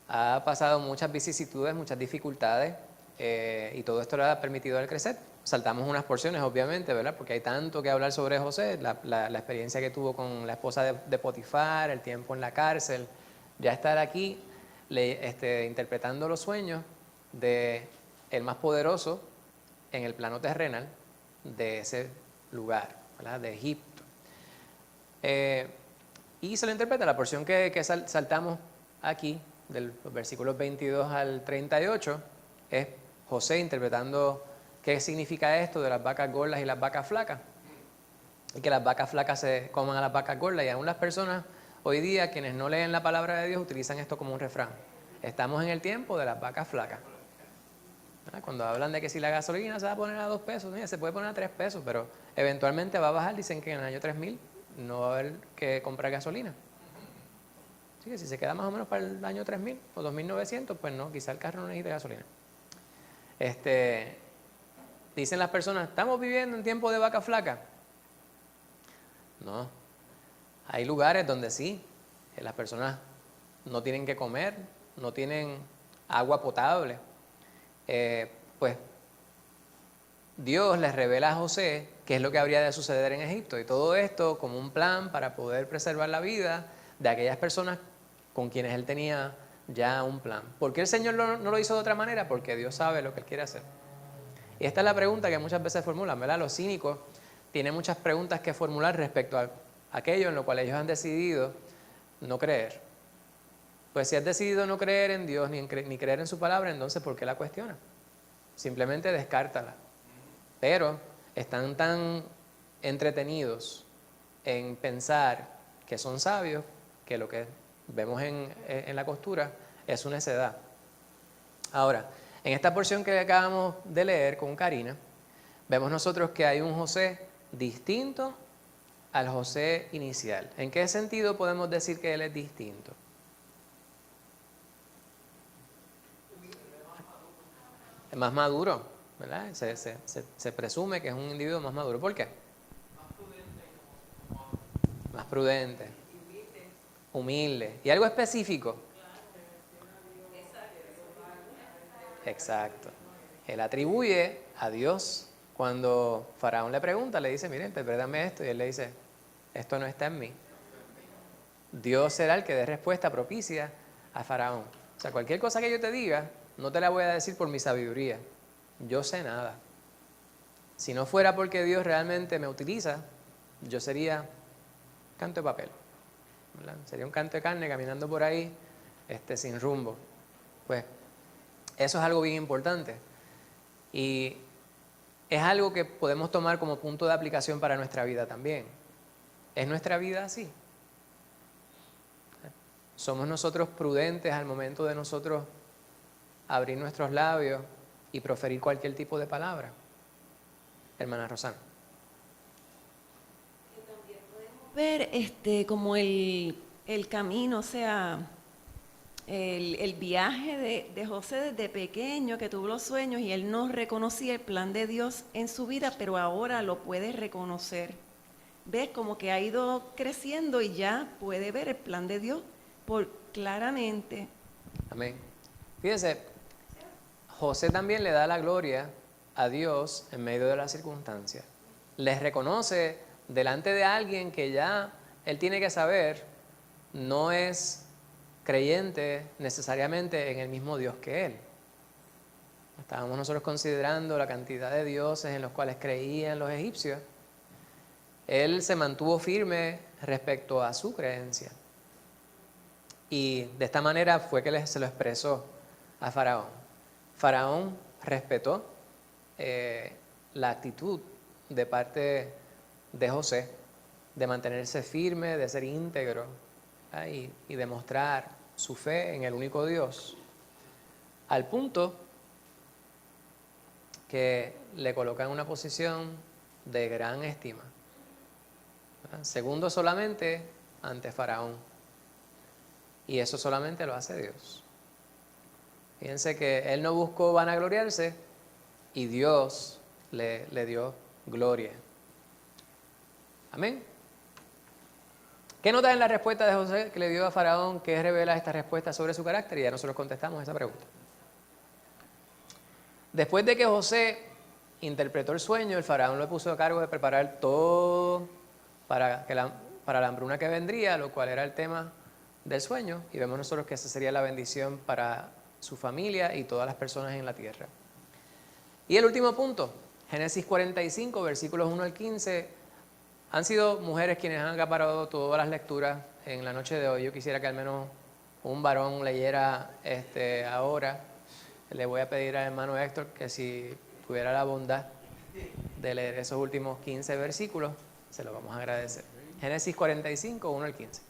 Ha pasado muchas vicisitudes, muchas dificultades, y todo esto le ha permitido a él crecer. Saltamos unas porciones, obviamente, ¿verdad? Porque hay tanto que hablar sobre José, la experiencia que tuvo con la esposa de Potifar, el tiempo en la cárcel, ya estar aquí interpretando los sueños de el más poderoso en el plano terrenal de ese lugar, ¿verdad? De Egipto. Y se lo interpreta la porción que saltamos aquí, de los versículos 22 al 38, es José interpretando qué significa esto de las vacas gordas y las vacas flacas. Y que las vacas flacas se coman a las vacas gordas. Y aún las personas hoy día, quienes no leen la palabra de Dios, utilizan esto como un refrán. Estamos en el tiempo de las vacas flacas. Cuando hablan de que si la gasolina se va a poner a 2 pesos, mira, se puede poner a 3 pesos, pero eventualmente va a bajar. Dicen que en el año 3000 no va a haber que comprar gasolina. Así que si se queda más o menos para el año 3000 o 2900, pues no, quizá el carro no necesite gasolina. Dicen las personas, ¿estamos viviendo en tiempo de vaca flaca? No. Hay lugares donde sí, las personas no tienen que comer, no tienen agua potable. Pues Dios les revela a José qué es lo que habría de suceder en Egipto, y todo esto como un plan para poder preservar la vida de aquellas personas con quienes él tenía ya un plan. ¿Por qué el Señor no lo hizo de otra manera? Porque Dios sabe lo que él quiere hacer. Y esta es la pregunta que muchas veces formulan, ¿verdad? Los cínicos tienen muchas preguntas que formular respecto a aquello en lo cual ellos han decidido no creer. Pues si has decidido no creer en Dios ni creer en su palabra, entonces ¿por qué la cuestiona? Simplemente descártala. Pero están tan entretenidos en pensar que son sabios que lo que vemos en la costura es una necedad. Ahora, en esta porción que acabamos de leer con Karina, vemos nosotros que hay un José distinto al José inicial. ¿En qué sentido podemos decir que él es distinto? Es más maduro, ¿verdad? Se presume que es un individuo más maduro. ¿Por qué? Más prudente. Humilde. ¿Y algo específico? Exacto. Él atribuye a Dios. Cuando Faraón le pregunta, le dice, mire, interprétame esto. Y él le dice, esto no está en mí. Dios será el que dé respuesta propicia a Faraón. O sea, cualquier cosa que yo te diga, no te la voy a decir por mi sabiduría. Yo sé nada. Si no fuera porque Dios realmente me utiliza, yo sería canto de papel, ¿verdad? Sería un canto de carne caminando por ahí sin rumbo. Pues eso es algo bien importante. Y es algo que podemos tomar como punto de aplicación para nuestra vida también. ¿Es nuestra vida así? ¿Somos nosotros prudentes al momento de nosotros abrir nuestros labios y proferir cualquier tipo de palabra? Hermana Rosana. Ver como el camino, o sea, el viaje de José desde pequeño, que tuvo los sueños y él no reconocía el plan de Dios en su vida, pero ahora lo puede reconocer. Ves como que ha ido creciendo y ya puede ver el plan de Dios claramente. Amén. Fíjense, José también le da la gloria a Dios en medio de las circunstancias. Les reconoce delante de alguien que ya él tiene que saber no es creyente necesariamente en el mismo Dios que él. Estábamos nosotros considerando la cantidad de dioses en los cuales creían los egipcios. Él se mantuvo firme respecto a su creencia. Y de esta manera fue que se lo expresó a Faraón. Faraón respetó la actitud de parte de José de mantenerse firme, de ser íntegro, y demostrar su fe en el único Dios, al punto que le coloca en una posición de gran estima, ¿verdad? Segundo solamente ante Faraón, y eso solamente lo hace Dios. Fíjense que él no buscó vanagloriarse y Dios le dio gloria. Amén. ¿Qué notas en la respuesta de José que le dio a Faraón que revela esta respuesta sobre su carácter? Y ya nosotros contestamos esa pregunta. Después de que José interpretó el sueño, el Faraón lo puso a cargo de preparar todo para la hambruna que vendría, lo cual era el tema del sueño. Y vemos nosotros que esa sería la bendición para su familia y todas las personas en la tierra. Y el último punto, Génesis 45, versículos 1 al 15, han sido mujeres quienes han acaparado todas las lecturas en la noche de hoy. Yo quisiera que al menos un varón leyera ahora. Le voy a pedir al hermano Héctor que si tuviera la bondad de leer esos últimos 15 versículos, se lo vamos a agradecer. Génesis 45, 1 al 15.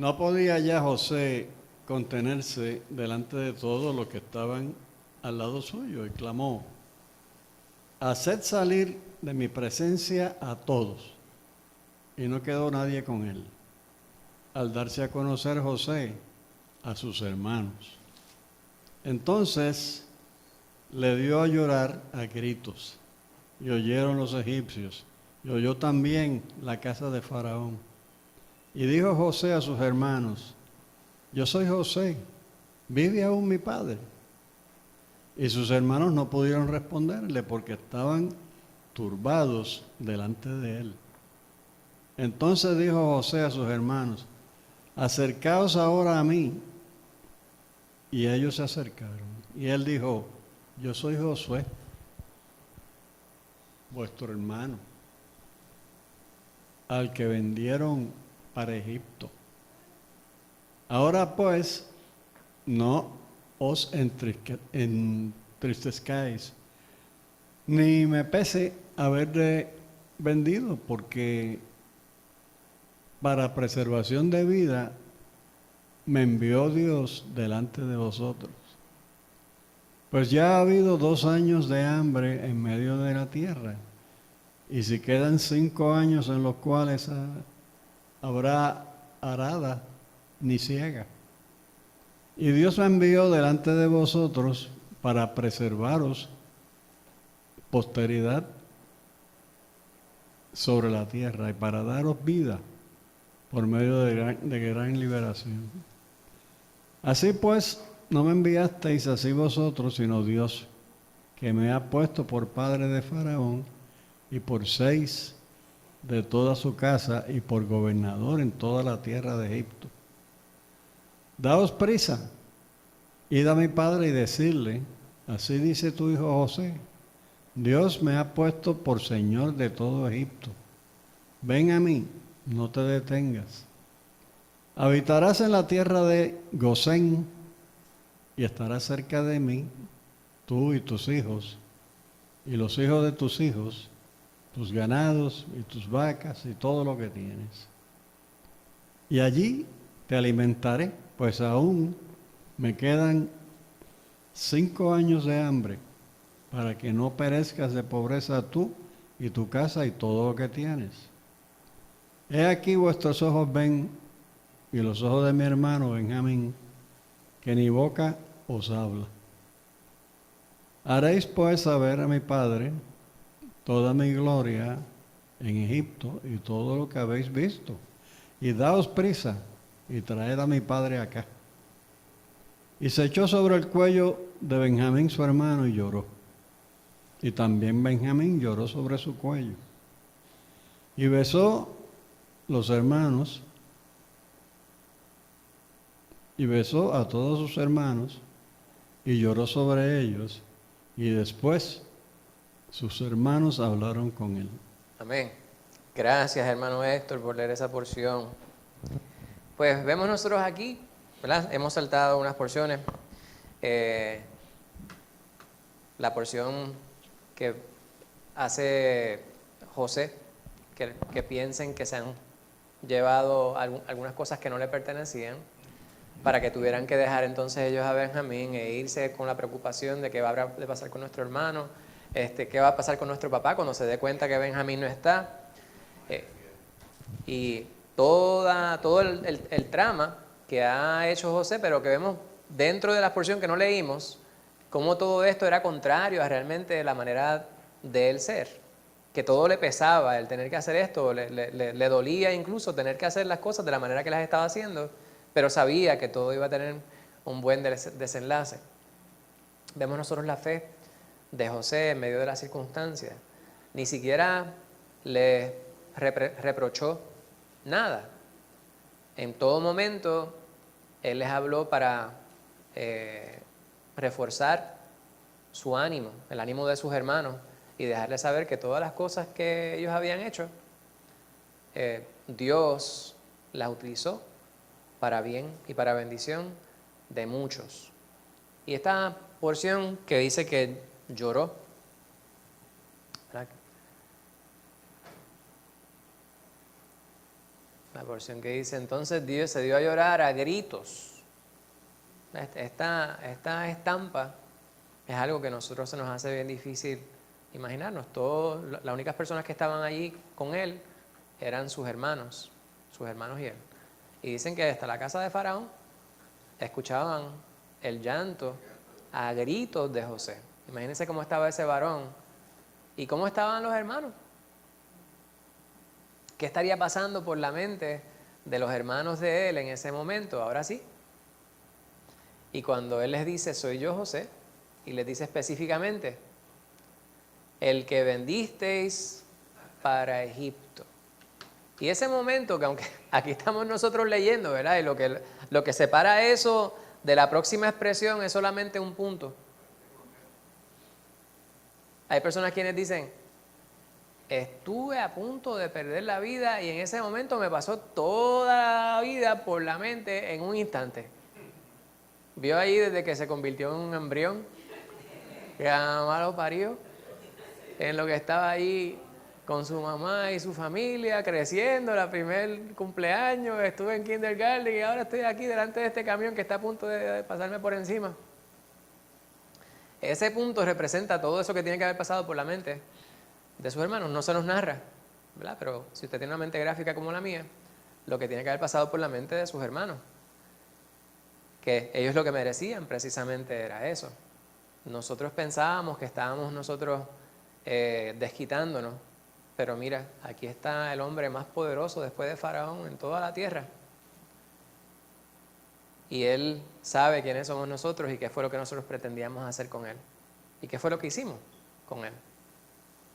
No podía ya José contenerse delante de todos los que estaban al lado suyo y clamó: haced salir de mi presencia a todos. Y no quedó nadie con él. Al darse a conocer José a sus hermanos, entonces le dio a llorar a gritos, y oyeron los egipcios, y oyó también la casa de Faraón. Y dijo José a sus hermanos: yo soy José, ¿vive aún mi padre? Y sus hermanos no pudieron responderle porque estaban turbados delante de él. Entonces dijo José a sus hermanos: acercaos ahora a mí. Y ellos se acercaron. Y él dijo: yo soy Josué, vuestro hermano, al que vendieron para Egipto. Ahora pues, no os entristezcáis, ni me pese haberle vendido, porque para preservación de vida me envió Dios delante de vosotros. Pues ya ha habido 2 años de hambre en medio de la tierra, y si quedan 5 años en los cuales habrá arada ni siega. Y Dios me envió delante de vosotros para preservaros posteridad sobre la tierra y para daros vida por medio de gran liberación. Así pues, no me enviasteis así vosotros, sino Dios, que me ha puesto por padre de Faraón y por 6 de toda su casa y por gobernador en toda la tierra de Egipto. Daos prisa, id a mi padre y decirle: así dice tu hijo José, Dios me ha puesto por señor de todo Egipto. Ven a mí, no te detengas. Habitarás en la tierra de Gosén y estarás cerca de mí, tú y tus hijos, y los hijos de tus hijos, tus ganados y tus vacas y todo lo que tienes. Y allí te alimentaré, pues aún me quedan 5 años de hambre, para que no perezcas de pobreza tú y tu casa y todo lo que tienes. He aquí vuestros ojos ven, y los ojos de mi hermano Benjamín, que ni boca os habla. Haréis pues saber a mi padre toda mi gloria en Egipto y todo lo que habéis visto, y daos prisa y traed a mi padre acá. Y se echó sobre el cuello de Benjamín su hermano y lloró. Y también Benjamín lloró sobre su cuello. Y besó los hermanos, y besó a todos sus hermanos, y lloró sobre ellos, y después sus hermanos hablaron con él. Amén. Gracias, hermano Héctor, por leer esa porción. Pues vemos nosotros aquí, ¿verdad? Hemos saltado unas porciones. La porción que hace José, que piensen que se han llevado algunas cosas que no le pertenecían, para que tuvieran que dejar entonces ellos a Benjamín e irse con la preocupación de qué va a pasar con nuestro hermano, qué va a pasar con nuestro papá cuando se dé cuenta que Benjamín no está. Y todo el trama que ha hecho José, pero que vemos dentro de la porción que no leímos, cómo todo esto era contrario a realmente la manera de él ser, que todo le pesaba el tener que hacer esto, le dolía incluso tener que hacer las cosas de la manera que las estaba haciendo, pero sabía que todo iba a tener un buen desenlace. Vemos nosotros la fe de José en medio de las circunstancias. Ni siquiera le reprochó nada. En todo momento, él les habló para reforzar su ánimo, el ánimo de sus hermanos, y dejarles saber que todas las cosas que ellos habían hecho, Dios las utilizó para bien y para bendición de muchos. Y esta porción que dice que lloró, ¿verdad? La porción que dice, entonces Dios se dio a llorar a gritos. Esta estampa es algo que a nosotros se nos hace bien difícil imaginarnos. Las únicas personas que estaban allí con él eran sus hermanos y él. Y dicen que hasta la casa de Faraón escuchaban el llanto a gritos de José. Imagínense cómo estaba ese varón y cómo estaban los hermanos. ¿Qué estaría pasando por la mente de los hermanos de él en ese momento? Ahora sí. Y cuando él les dice, soy yo José, y les dice específicamente, el que vendisteis para Egipto. Y ese momento, que aunque aquí estamos nosotros leyendo, ¿verdad? Y lo que separa eso de la próxima expresión es solamente un punto. Hay personas quienes dicen, estuve a punto de perder la vida y en ese momento me pasó toda la vida por la mente en un instante. Vio ahí desde que se convirtió en un embrión, que la mamá lo parió, en lo que estaba ahí con su mamá y su familia, creciendo, la primer cumpleaños, estuve en kindergarten y ahora estoy aquí delante de este camión que está a punto de pasarme por encima. Ese punto representa todo eso que tiene que haber pasado por la mente de sus hermanos. No se nos narra, ¿verdad? Pero si usted tiene una mente gráfica como la mía, lo que tiene que haber pasado por la mente de sus hermanos, que ellos lo que merecían precisamente era eso. Nosotros pensábamos que estábamos nosotros desquitándonos, pero mira, aquí está el hombre más poderoso después de Faraón en toda la tierra. Y él sabe quiénes somos nosotros y qué fue lo que nosotros pretendíamos hacer con él. Y qué fue lo que hicimos con él.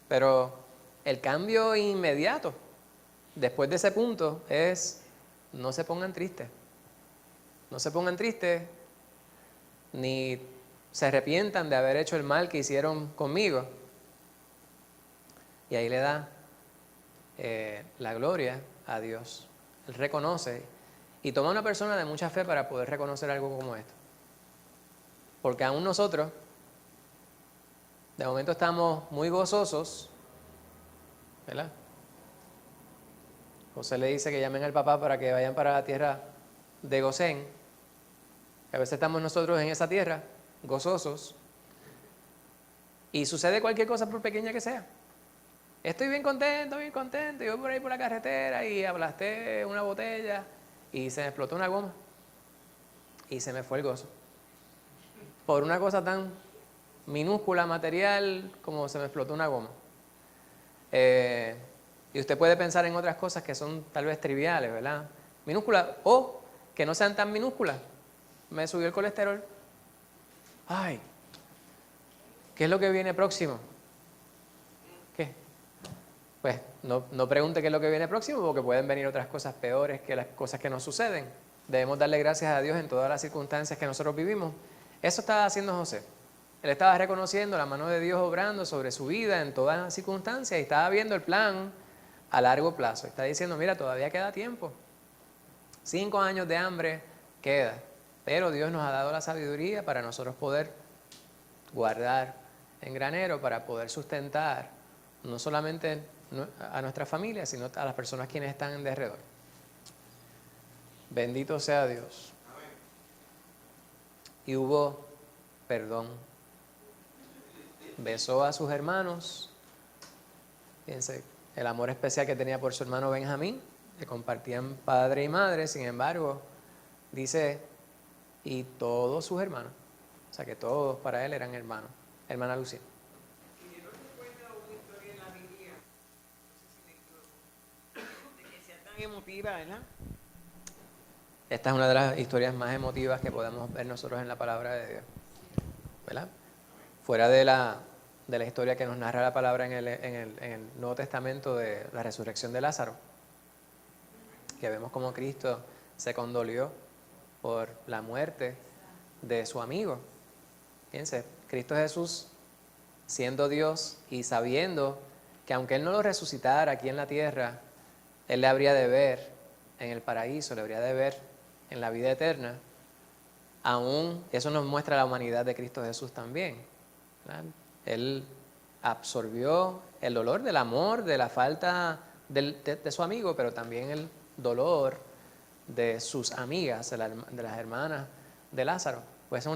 Pero el cambio inmediato, después de ese punto, es no se pongan tristes. No se pongan tristes, ni se arrepientan de haber hecho el mal que hicieron conmigo. Y ahí le da la gloria a Dios. Él reconoce y toma una persona de mucha fe para poder reconocer algo como esto. Porque aún nosotros, de momento estamos muy gozosos, ¿verdad? José le dice que llamen al papá para que vayan para la tierra de Gosén. A veces estamos nosotros en esa tierra, gozosos, y sucede cualquier cosa por pequeña que sea. Estoy bien contento, y voy por ahí por la carretera y aplasté una botella y se me explotó una goma y se me fue el gozo. Por una cosa tan minúscula, material, como se me explotó una goma. Y usted puede pensar en otras cosas que son tal vez triviales, ¿verdad? Minúsculas, o que no sean tan minúsculas. Me subió el colesterol. Ay, ¿qué es lo que viene próximo? ¿Qué? Pues no pregunte qué es lo que viene próximo, porque pueden venir otras cosas peores que las cosas que nos suceden. Debemos darle gracias a Dios en todas las circunstancias que nosotros vivimos. Eso estaba haciendo José. Él estaba reconociendo la mano de Dios obrando sobre su vida en todas las circunstancias y estaba viendo el plan a largo plazo. Está diciendo, mira, todavía queda tiempo. 5 años de hambre queda. Pero Dios nos ha dado la sabiduría para nosotros poder guardar en granero, para poder sustentar no solamente a nuestra familia, sino a las personas quienes están en derredor. Bendito sea Dios. Y hubo perdón. Besó a sus hermanos. Fíjense, el amor especial que tenía por su hermano Benjamín, que compartían padre y madre, sin embargo, dice, y todos sus hermanos, o sea que todos para él eran hermanos. Hermana Lucía. Y no recuerdo una historia en la Biblia, no sé si me equivoco, de que sea tan emotiva, ¿verdad? Esta es una de las historias más emotivas que podemos ver nosotros en la palabra de Dios, ¿verdad? Fuera de la historia que nos narra la palabra en el Nuevo Testamento de la resurrección de Lázaro, que vemos como Cristo se condolió por la muerte de su amigo. Fíjense, Cristo Jesús, siendo Dios y sabiendo que aunque Él no lo resucitara aquí en la tierra, Él le habría de ver en el paraíso, le habría de ver en la vida eterna, aún eso nos muestra la humanidad de Cristo Jesús también, ¿verdad? Él absorbió el dolor del amor, de la falta de su amigo, pero también Él dolor de sus amigas, de las hermanas de Lázaro. Pues es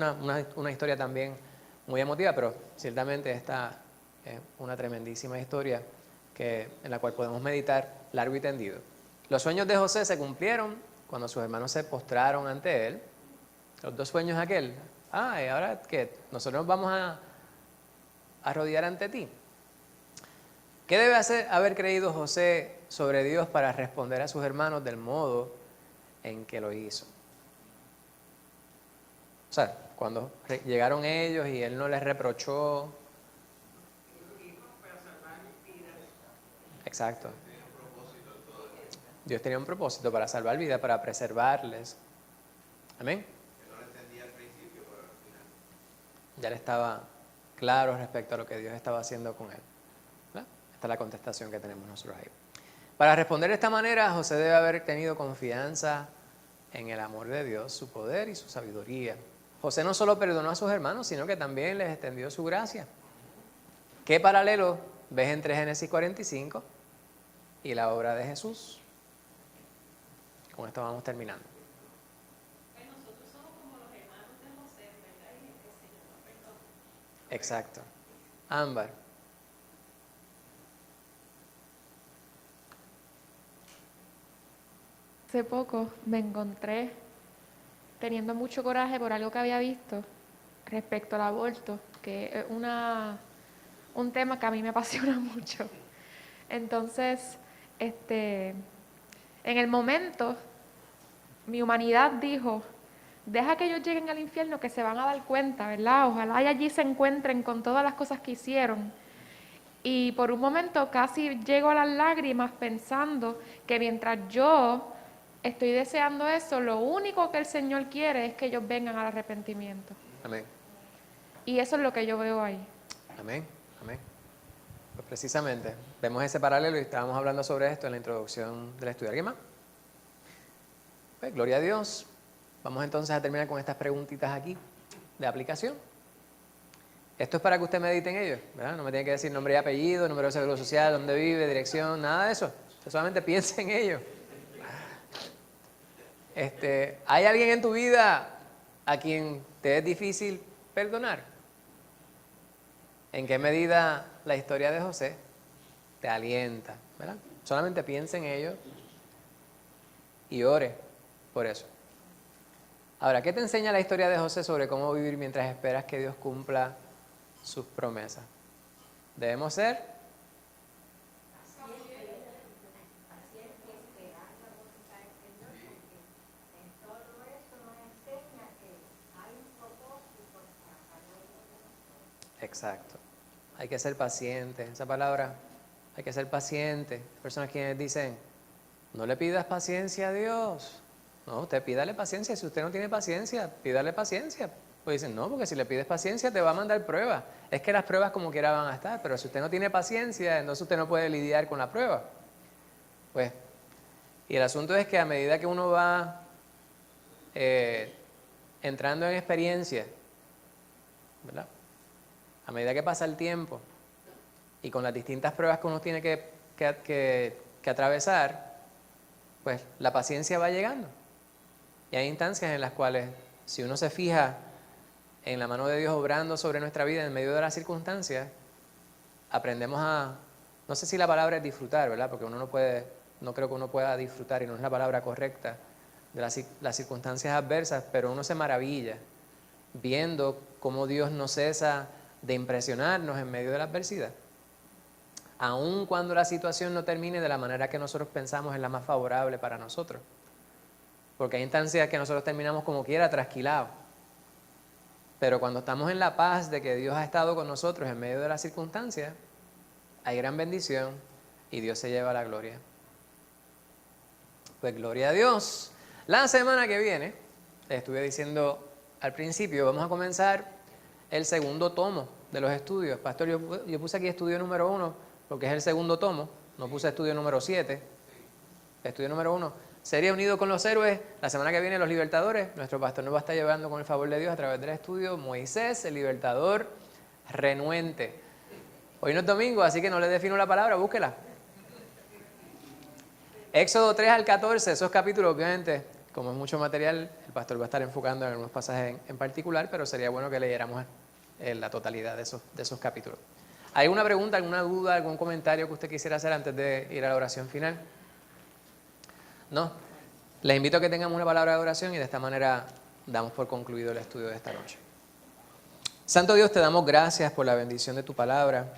una historia también muy emotiva, pero ciertamente esta es una tremendísima historia en la cual podemos meditar largo y tendido. Los sueños de José se cumplieron cuando sus hermanos se postraron ante él. Los 2 sueños aquel. ¿Y ahora qué? Nosotros nos vamos a arrodillar ante ti. ¿Qué debe haber creído José sobre Dios para responder a sus hermanos del modo en que lo hizo? O sea, cuando llegaron ellos y él no les reprochó. Exacto. Dios tenía un propósito para salvar vidas, para preservarles. Amén. Ya le estaba claro respecto a lo que Dios estaba haciendo con él. ¿Verdad? Esta es la contestación que tenemos nosotros ahí. Para responder de esta manera, José debe haber tenido confianza en el amor de Dios, su poder y su sabiduría. José no solo perdonó a sus hermanos, sino que también les extendió su gracia. ¿Qué paralelo ves entre Génesis 45 y la obra de Jesús? Con esto vamos terminando. Nosotros somos como los hermanos de José, ¿verdad? Y el Señor nos perdona. Exacto. Ámbar. Hace poco me encontré teniendo mucho coraje por algo que había visto respecto al aborto, que es un tema que a mí me apasiona mucho. Entonces, en el momento, mi humanidad dijo, deja que ellos lleguen al infierno, que se van a dar cuenta, ¿verdad? Ojalá y allí se encuentren con todas las cosas que hicieron. Y por un momento casi llego a las lágrimas pensando que mientras yo estoy deseando eso, lo único que el Señor quiere es que ellos vengan al arrepentimiento. Amén. Y eso es lo que yo veo ahí. Amén. Amén. Pues precisamente, vemos ese paralelo y estábamos hablando sobre esto en la introducción del estudio. ¿Alguien más? Pues gloria a Dios. Vamos entonces a terminar con estas preguntitas aquí de aplicación. Esto es para que usted medite en ello, ¿verdad? No me tiene que decir nombre y apellido, número de seguro social, dónde vive, dirección, nada de eso. Usted solamente piense en ello. ¿Hay alguien en tu vida a quien te es difícil perdonar? ¿En qué medida la historia de José te alienta? ¿Verdad? Solamente piense en ello y ore por eso. Ahora, ¿qué te enseña la historia de José sobre cómo vivir mientras esperas que Dios cumpla sus promesas? Debemos ser exacto. Hay que ser paciente. Esa palabra, hay que ser paciente. Hay personas quienes dicen, no le pidas paciencia a Dios. No, usted pídale paciencia. Si usted no tiene paciencia, pídale paciencia. Pues dicen, no, porque si le pides paciencia te va a mandar pruebas. Es que las pruebas como quiera van a estar, pero si usted no tiene paciencia, entonces usted no puede lidiar con la prueba. Pues, y el asunto es que a medida que uno va entrando en experiencia, ¿verdad? A medida que pasa el tiempo y con las distintas pruebas que uno tiene que atravesar, pues la paciencia va llegando. Y hay instancias en las cuales, si uno se fija en la mano de Dios obrando sobre nuestra vida en medio de las circunstancias, aprendemos a, no sé si la palabra es disfrutar, ¿verdad? Porque uno no creo que uno pueda disfrutar, y no es la palabra correcta, de las circunstancias adversas, pero uno se maravilla viendo cómo Dios no cesa de impresionarnos en medio de la adversidad. Aun cuando la situación no termine de la manera que nosotros pensamos es la más favorable para nosotros. Porque hay instancias que nosotros terminamos como quiera, trasquilados. Pero cuando estamos en la paz de que Dios ha estado con nosotros en medio de las circunstancias, hay gran bendición y Dios se lleva la gloria. Pues gloria a Dios. La semana que viene, les estuve diciendo al principio, vamos a comenzar el segundo tomo de los estudios. Pastor, yo puse aquí estudio número 1 porque es el segundo tomo, no puse estudio número 7. Estudio número 1. Sería unido con los héroes. La semana que viene los libertadores. Nuestro pastor nos va a estar llevando con el favor de Dios a través del estudio Moisés, el libertador renuente. Hoy no es domingo, así que no le defino la palabra, búsquela. Éxodo 3 al 14, esos capítulos, obviamente, como es mucho material, el pastor va a estar enfocando en algunos pasajes en particular, pero sería bueno que leyéramos la totalidad de esos capítulos. ¿Hay alguna pregunta, alguna duda, algún comentario que usted quisiera hacer antes de ir a la oración final? ¿No? Les invito a que tengamos una palabra de oración y de esta manera damos por concluido el estudio de esta noche. Santo Dios, te damos gracias por la bendición de tu palabra.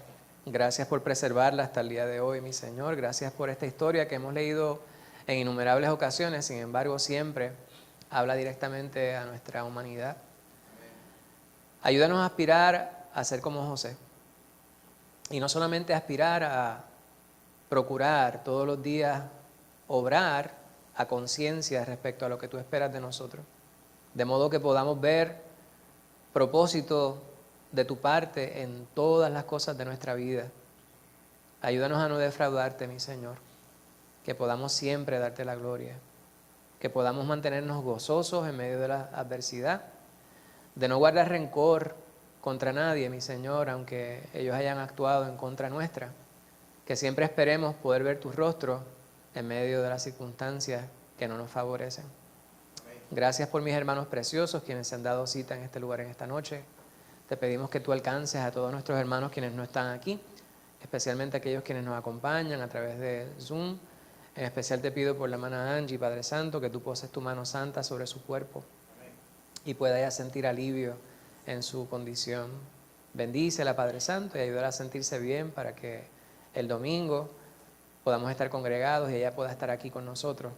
Gracias por preservarla hasta el día de hoy, mi Señor. Gracias por esta historia que hemos leído en innumerables ocasiones, sin embargo, siempre habla directamente a nuestra humanidad. Ayúdanos a aspirar a ser como José. Y no solamente aspirar a procurar todos los días obrar a conciencia respecto a lo que tú esperas de nosotros, de modo que podamos ver propósito de tu parte en todas las cosas de nuestra vida. Ayúdanos a no defraudarte, mi Señor, que podamos siempre darte la gloria, que podamos mantenernos gozosos en medio de la adversidad, de no guardar rencor contra nadie, mi Señor, aunque ellos hayan actuado en contra nuestra, que siempre esperemos poder ver tu rostro en medio de las circunstancias que no nos favorecen. Gracias por mis hermanos preciosos quienes se han dado cita en este lugar en esta noche. Te pedimos que tú alcances a todos nuestros hermanos quienes no están aquí, especialmente aquellos quienes nos acompañan a través de Zoom. En especial te pido por la hermana Angie, Padre Santo, que tú poses tu mano santa sobre su cuerpo y pueda ella sentir alivio en su condición. Bendícela, Padre Santo, y ayúdala a sentirse bien para que el domingo podamos estar congregados y ella pueda estar aquí con nosotros.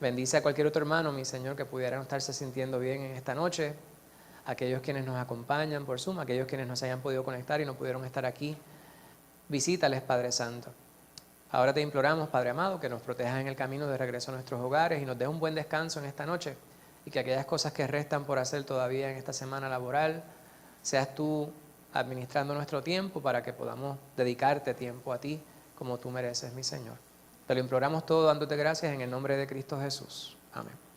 Bendice a cualquier otro hermano, mi Señor, que pudiera no estarse sintiendo bien en esta noche. Aquellos quienes nos acompañan por Zoom, aquellos quienes no se hayan podido conectar y no pudieron estar aquí. Visítales, Padre Santo. Ahora te imploramos, Padre amado, que nos protejas en el camino de regreso a nuestros hogares y nos des un buen descanso en esta noche y que aquellas cosas que restan por hacer todavía en esta semana laboral, seas tú administrando nuestro tiempo para que podamos dedicarte tiempo a ti como tú mereces, mi Señor. Te lo imploramos todo dándote gracias en el nombre de Cristo Jesús. Amén.